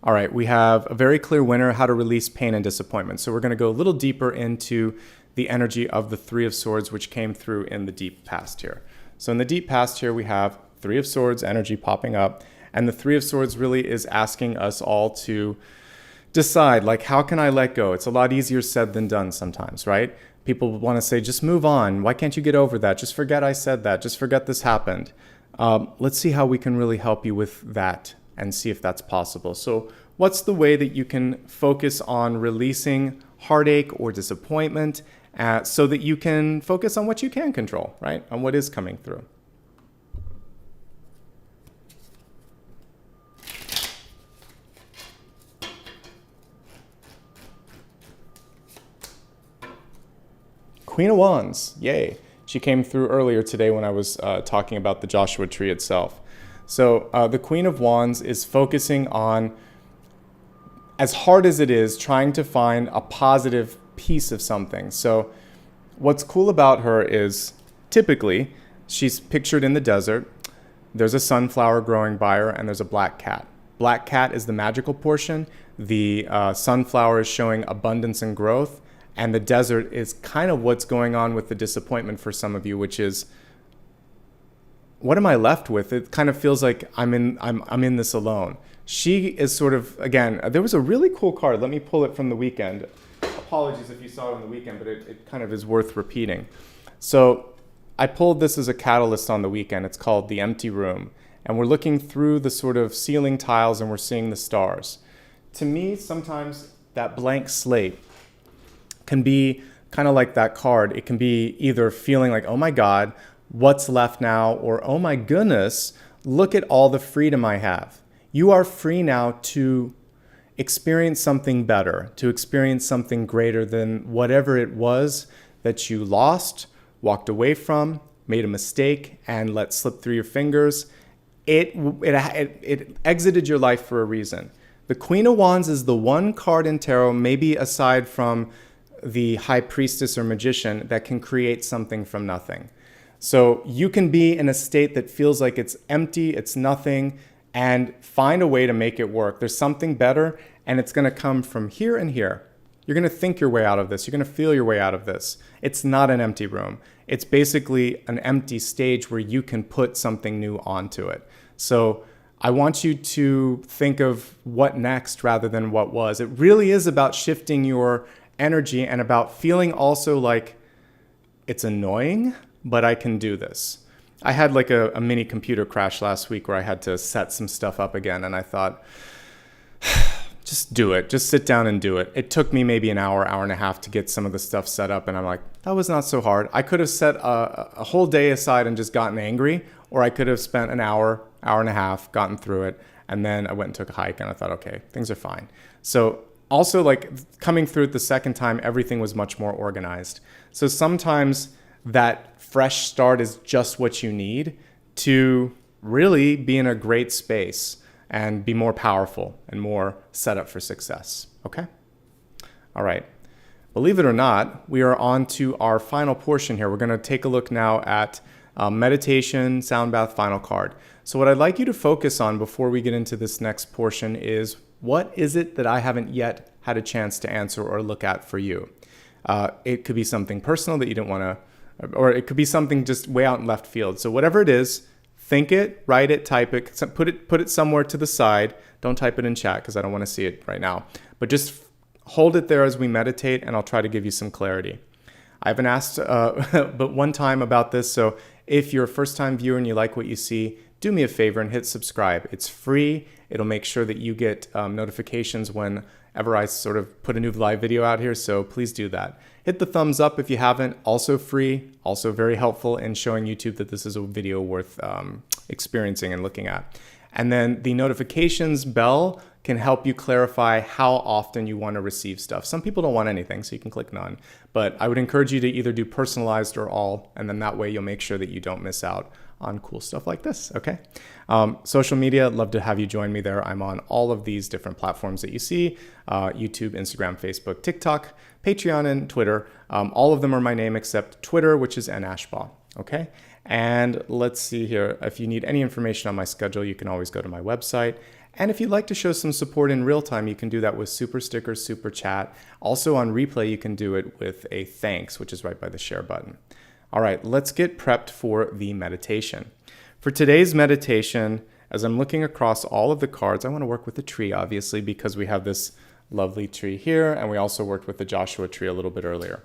All right, we have a very clear winner, how to release pain and disappointment. So we're going to go a little deeper into the energy of the Three of Swords, which came through in the deep past here. So in the deep past here, we have Three of Swords energy popping up. And the Three of Swords really is asking us all to decide, like, how can I let go? It's a lot easier said than done sometimes, right? People want to say, just move on. Why can't you get over that? Just forget I said that. Just forget this happened. Let's see how we can really help you with that and see if that's possible. So what's the way that you can focus on releasing heartache or disappointment so that you can focus on what you can control, right? On what is coming through. Queen of Wands, yay. She came through earlier today when I was talking about the Joshua tree itself. So the Queen of Wands is focusing on, as hard as it is, trying to find a positive piece of something. So what's cool about her is typically she's pictured in the desert. There's a sunflower growing by her and there's a black cat. Black cat is the magical portion. The sunflower is showing abundance and growth. And the desert is kind of what's going on with the disappointment for some of you, which is, what am I left with? It kind of feels like I'm in this alone. She is sort of, again, there was a really cool card. Let me pull it from the weekend. Apologies if you saw it on the weekend, but it kind of is worth repeating. So I pulled this as a catalyst on the weekend. It's called The Empty Room. And we're looking through the sort of ceiling tiles and we're seeing the stars. To me, sometimes that blank slate can be kind of like that card. It can be either feeling like, oh my God, what's left now? Or, oh my goodness, look at all the freedom I have. You are free now to experience something better, to experience something greater than whatever it was that you lost, walked away from, made a mistake, and let slip through your fingers. It exited your life for a reason. The Queen of Wands is the one card in tarot, maybe aside from the High Priestess or Magician, that can create something from nothing. So you can be in a state that feels like it's empty, it's nothing, and find a way to make it work. There's something better, and it's going to come from here and here. You're going to think your way out of this. You're going to feel your way out of this. It's not an empty room. It's basically an empty stage where you can put something new onto it. So I want you to think of what next rather than what was. It really is about shifting your energy and about feeling also like it's annoying, but I can do this. I had like a mini computer crash last week where I had to set some stuff up again, and I thought, just do it. Just sit down and do it. It took me maybe an hour, hour and a half to get some of the stuff set up, and I'm like, that was not so hard. I could have set a whole day aside and just gotten angry, or I could have spent an hour, hour and a half, gotten through it, and then I went and took a hike, and I thought, okay, things are fine. So also, like, coming through it the second time, everything was much more organized. So sometimes that fresh start is just what you need to really be in a great space and be more powerful and more set up for success. Okay? All right. Believe it or not, we are on to our final portion here. We're going to take a look now at meditation, sound bath, final card. So what I'd like you to focus on before we get into this next portion is, what is it that I haven't yet had a chance to answer or look at for you? It could be something personal that you didn't want to, or it could be something just way out in left field. So whatever it is, think it, write it, type it, put it somewhere to the side. Don't type it in chat because I don't want to see it right now. But just hold it there as we meditate, and I'll try to give you some clarity. I haven't asked but one time about this, so if you're a first-time viewer and you like what you see, do me a favor and hit subscribe. It's free. It'll make sure that you get notifications whenever I sort of put a new live video out here, so please do that. Hit the thumbs up if you haven't. Also free, also very helpful in showing YouTube that this is a video worth experiencing and looking at. And then the notifications bell can help you clarify how often you want to receive stuff. Some people don't want anything, so you can click none. But I would encourage you to either do personalized or all, and then that way you'll make sure that you don't miss out on cool stuff like this, okay? Social media, I'd love to have you join me there. I'm on all of these different platforms that you see, YouTube, Instagram, Facebook, TikTok, Patreon, and Twitter. All of them are my name except Twitter, which is Ashbaugh, okay? And let's see here. If you need any information on my schedule, you can always go to my website. And if you'd like to show some support in real time, you can do that with SuperStickers, Super Chat. Also on replay, you can do it with a thanks, which is right by the share button. All right, let's get prepped for the meditation. For today's meditation, as I'm looking across all of the cards, I want to work with the tree, obviously, because we have this lovely tree here, and we also worked with the Joshua tree a little bit earlier.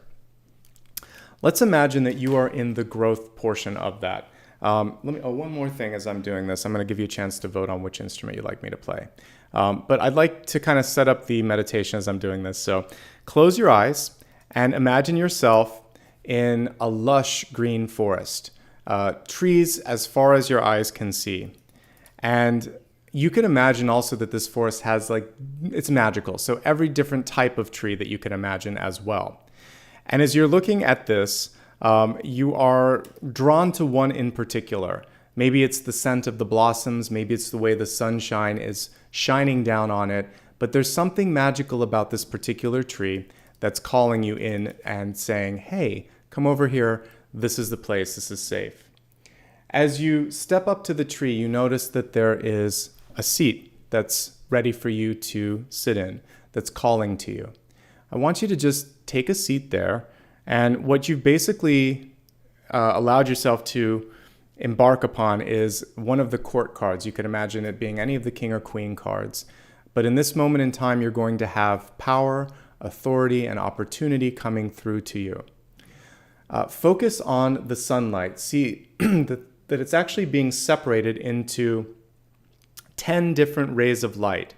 Let's imagine that you are in the growth portion of that. One more thing as I'm doing this. I'm going to give you a chance to vote on which instrument you'd like me to play. But I'd like to kind of set up the meditation as I'm doing this. So close your eyes and imagine yourself in a lush green forest. Trees as far as your eyes can see. And you can imagine also that this forest has it's magical. So every different type of tree that you can imagine as well. And as you're looking at this, you are drawn to one in particular. Maybe it's the scent of the blossoms, maybe it's the way the sunshine is shining down on it, but there's something magical about this particular tree that's calling you in and saying, hey, come over here, this is the place, this is safe. As you step up to the tree, you notice that there is a seat that's ready for you to sit in, that's calling to you. I want you to just take a seat there, and what you've basically allowed yourself to embark upon is one of the court cards. You could imagine it being any of the king or queen cards. But in this moment in time, you're going to have power, authority, and opportunity coming through to you. Focus on the sunlight. See that it's actually being separated into 10 different rays of light.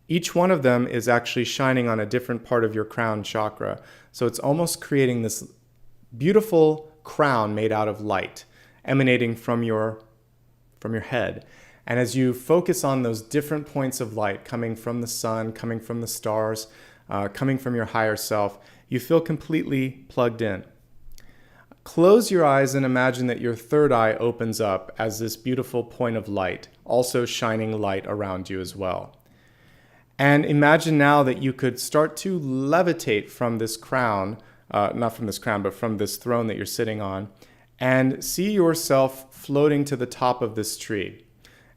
Each one of them is actually shining on a different part of your crown chakra. So it's almost creating this beautiful crown made out of light, emanating from your head. And as you focus on those different points of light coming from the sun, coming from the stars, coming from your higher self, you feel completely plugged in. Close your eyes and imagine that your third eye opens up as this beautiful point of light, also shining light around you as well. And imagine now that you could start to levitate from this crown, not from this crown, but from this throne that you're sitting on, and see yourself floating to the top of this tree.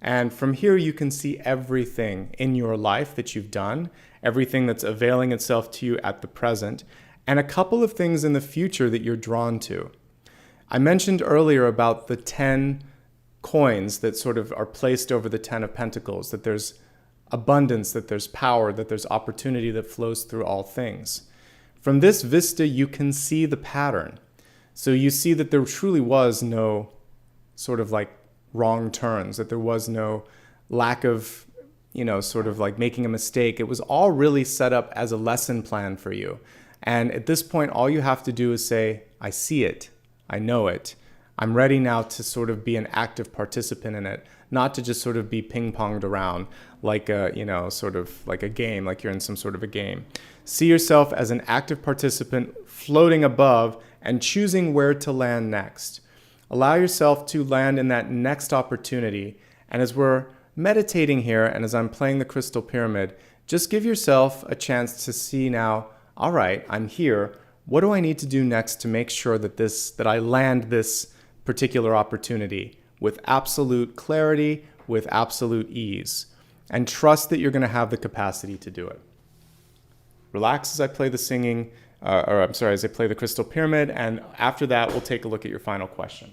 And from here, you can see everything in your life that you've done, everything that's availing itself to you at the present, and a couple of things in the future that you're drawn to. I mentioned earlier about the 10 coins that sort of are placed over the 10 of Pentacles, that there's abundance, that there's power, that there's opportunity that flows through all things. From this vista, you can see the pattern. So you see that there truly was no sort of wrong turns, that there was no lack of, sort of making a mistake. It was all really set up as a lesson plan for you. And at this point, all you have to do is say, I see it, I know it. I'm ready now to sort of be an active participant in it, not to just sort of be ping-ponged around like sort of like a game, like you're in some sort of a game. See yourself as an active participant floating above and choosing where to land next. Allow yourself to land in that next opportunity. And as we're meditating here, and as I'm playing the crystal pyramid, just give yourself a chance to see now, all right, I'm here. What do I need to do next to make sure that I land this particular opportunity with absolute clarity, with absolute ease, and trust that you're going to have the capacity to do it. Relax as I play the as I play the crystal pyramid, and after that, we'll take a look at your final question.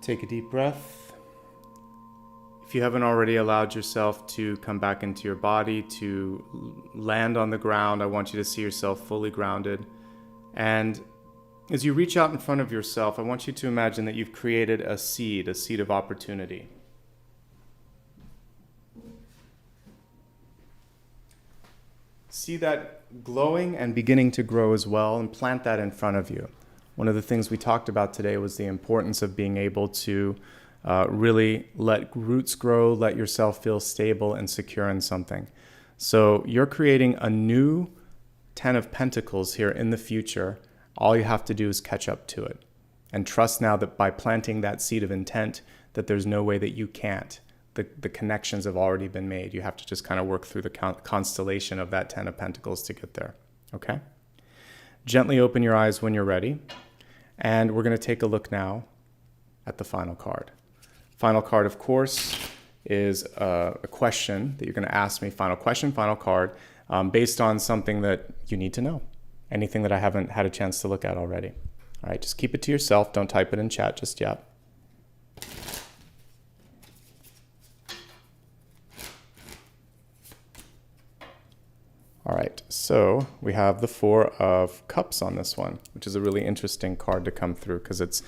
Take a deep breath. If you haven't already allowed yourself to come back into your body, to land on the ground, I want you to see yourself fully grounded. And as you reach out in front of yourself, I want you to imagine that you've created a seed of opportunity. See that glowing and beginning to grow as well, and plant that in front of you. One of the things we talked about today was the importance of being able to really let roots grow, let yourself feel stable and secure in something. So you're creating a new 10 of Pentacles here in the future. All you have to do is catch up to it. And trust now that by planting that seed of intent, that there's no way that you can't. The connections have already been made. You have to just kind of work through the constellation of that 10 of Pentacles to get there. Okay? Gently open your eyes when you're ready. And we're going to take a look now at the final card. Final card, of course, is a question that you're going to ask me. Final question, final card, based on something that you need to know. Anything that I haven't had a chance to look at already. All right, just keep it to yourself. Don't type it in chat just yet. All right, so we have the Four of Cups on this one, which is a really interesting card to come through because it's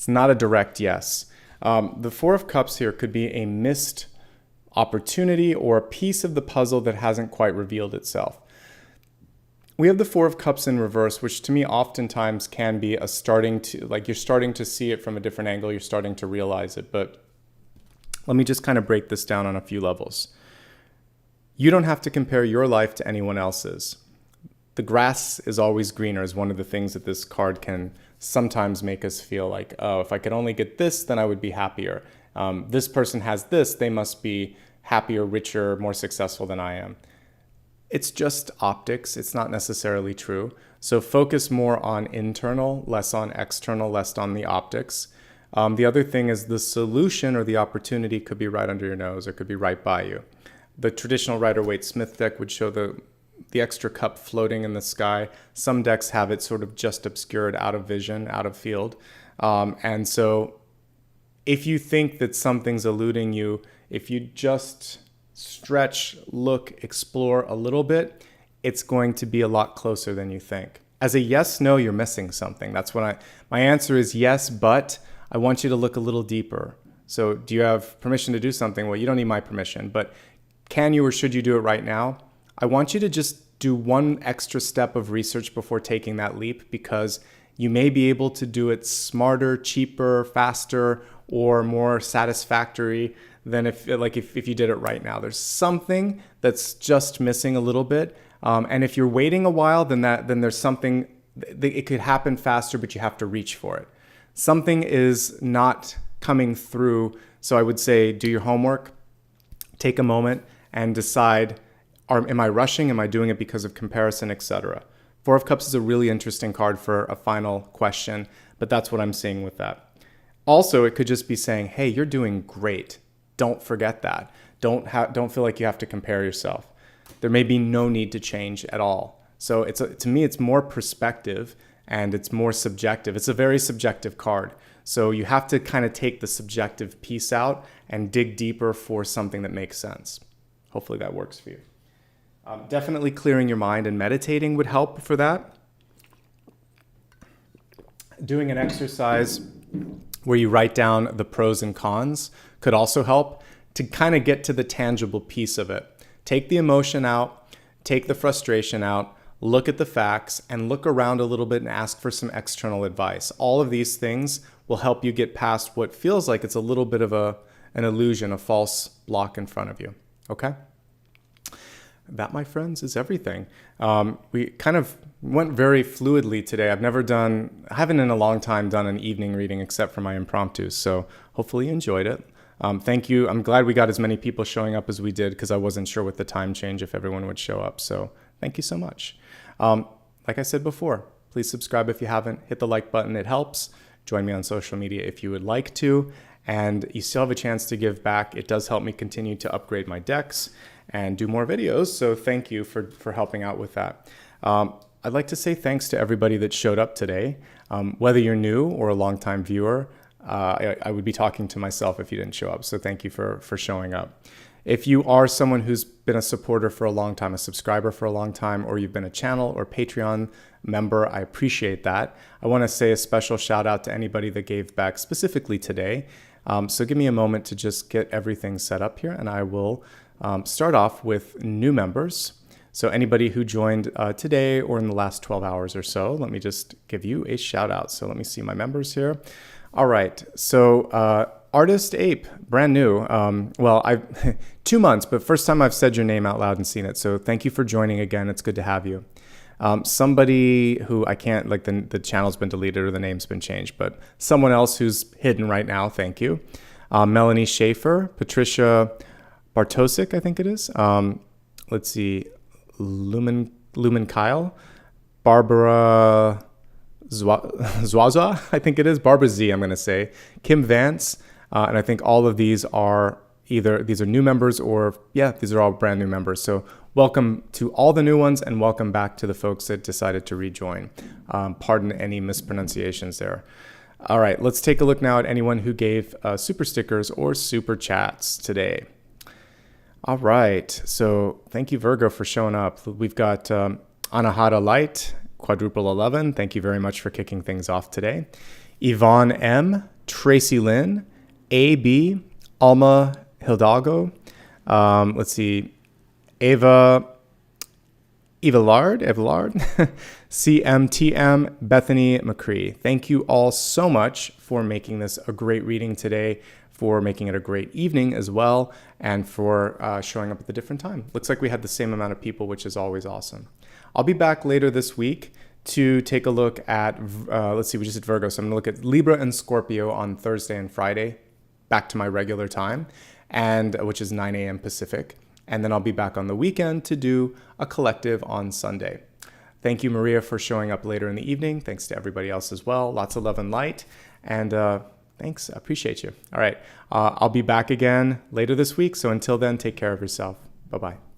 not a direct yes. The Four of Cups here could be a missed opportunity or a piece of the puzzle that hasn't quite revealed itself. We have the Four of Cups in reverse, which to me oftentimes can be a starting to, like you're starting to see it from a different angle, you're starting to realize it. But let me just kind of break this down on a few levels. You don't have to compare your life to anyone else's. The grass is always greener is one of the things that this card can sometimes make us feel like, oh, if I could only get this, then I would be happier. This person has this, they must be happier, richer, more successful than I am. It's just optics. It's not necessarily true. So focus more on internal, less on external, less on the optics. The other thing is the solution or the opportunity could be right under your nose or could be right by you. The traditional Rider-Waite-Smith deck would show the extra cup floating in the sky. Some decks have it sort of just obscured, out of vision, out of field. And so if you think that something's eluding you, if you just stretch, look, explore a little bit, it's going to be a lot closer than you think. As a yes, no, you're missing something. That's what my answer is yes, but I want you to look a little deeper. So do you have permission to do something? Well, you don't need my permission, but can you or should you do it right now? I want you to just do one extra step of research before taking that leap, because you may be able to do it smarter, cheaper, faster, or more satisfactory than if you did it right now. There's something that's just missing a little bit. And if you're waiting a while, then there's something, it could happen faster, but you have to reach for it. Something is not coming through. So I would say do your homework, take a moment and decide, am I rushing? Am I doing it because of comparison, etc.? Four of Cups is a really interesting card for a final question, but that's what I'm seeing with that. Also, it could just be saying, hey, you're doing great. Don't forget that. Don't feel like you have to compare yourself. There may be no need to change at all. So to me, it's more perspective and it's more subjective. It's a very subjective card. So you have to kind of take the subjective piece out and dig deeper for something that makes sense. Hopefully that works for you. Definitely clearing your mind and meditating would help for that. Doing an exercise where you write down the pros and cons could also help to kind of get to the tangible piece of it. Take the emotion out, take the frustration out, look at the facts, and look around a little bit and ask for some external advice. All of these things will help you get past what feels like it's a little bit of an illusion, a false block in front of you. Okay? That, my friends, is everything. We kind of went very fluidly today. I haven't in a long time done an evening reading except for my impromptus, so hopefully you enjoyed it. Thank you. I'm glad we got as many people showing up as we did because I wasn't sure with the time change if everyone would show up, so thank you so much. Like I said before, please subscribe if you haven't. Hit the like button. It helps. Join me on social media if you would like to. And you still have a chance to give back. It does help me continue to upgrade my decks and do more videos. So thank you for helping out with that. I'd like to say thanks to everybody that showed up today. Whether you're new or a longtime viewer, I would be talking to myself if you didn't show up. So thank you for showing up. If you are someone who's been a supporter for a long time, a subscriber for a long time, or you've been a channel or Patreon member, I appreciate that. I want to say a special shout out to anybody that gave back specifically today. So give me a moment to just get everything set up here, and I will start off with new members. So anybody who joined today or in the last 12 hours or so, let me just give you a shout out. So let me see my members here. All right, so Artist Ape, brand new. Well, I've 2 months, but first time I've said your name out loud and seen it. So thank you for joining again. It's good to have you. Somebody who I can't, like the channel's been deleted or the name's been changed, but someone else who's hidden right now, thank you. Melanie Schaefer, Patricia Bartosik, I think it is. Let's see, Lumen Kyle, Barbara Zwaza, I think it is, Barbara Z, I'm going to say, Kim Vance, and I think all of these are these are new members or, yeah, these are all brand new members. So welcome to all the new ones and welcome back to the folks that decided to rejoin. Pardon any mispronunciations there. All right, let's take a look now at anyone who gave super stickers or super chats today. All right, so thank you, Virgo, for showing up. We've got Anahata Light, Quadruple 11. Thank you very much for kicking things off today. Yvonne M, Tracy Lynn, AB, Alma Hidalgo. Let's see, Eva Lard, CMTM, Bethany McCree. Thank you all so much for making this a great reading today, for making it a great evening as well, and for showing up at the different time. Looks like we had the same amount of people, which is always awesome. I'll be back later this week to take a look at, let's see, we just did Virgo, so I'm gonna look at Libra and Scorpio on Thursday and Friday, back to my regular time, and which is 9 a.m. Pacific. And then I'll be back on the weekend to do a collective on Sunday. Thank you, Maria, for showing up later in the evening. Thanks to everybody else as well. Lots of love and light. And thanks, I appreciate you. All right, I'll be back again later this week. So until then, take care of yourself. Bye-bye.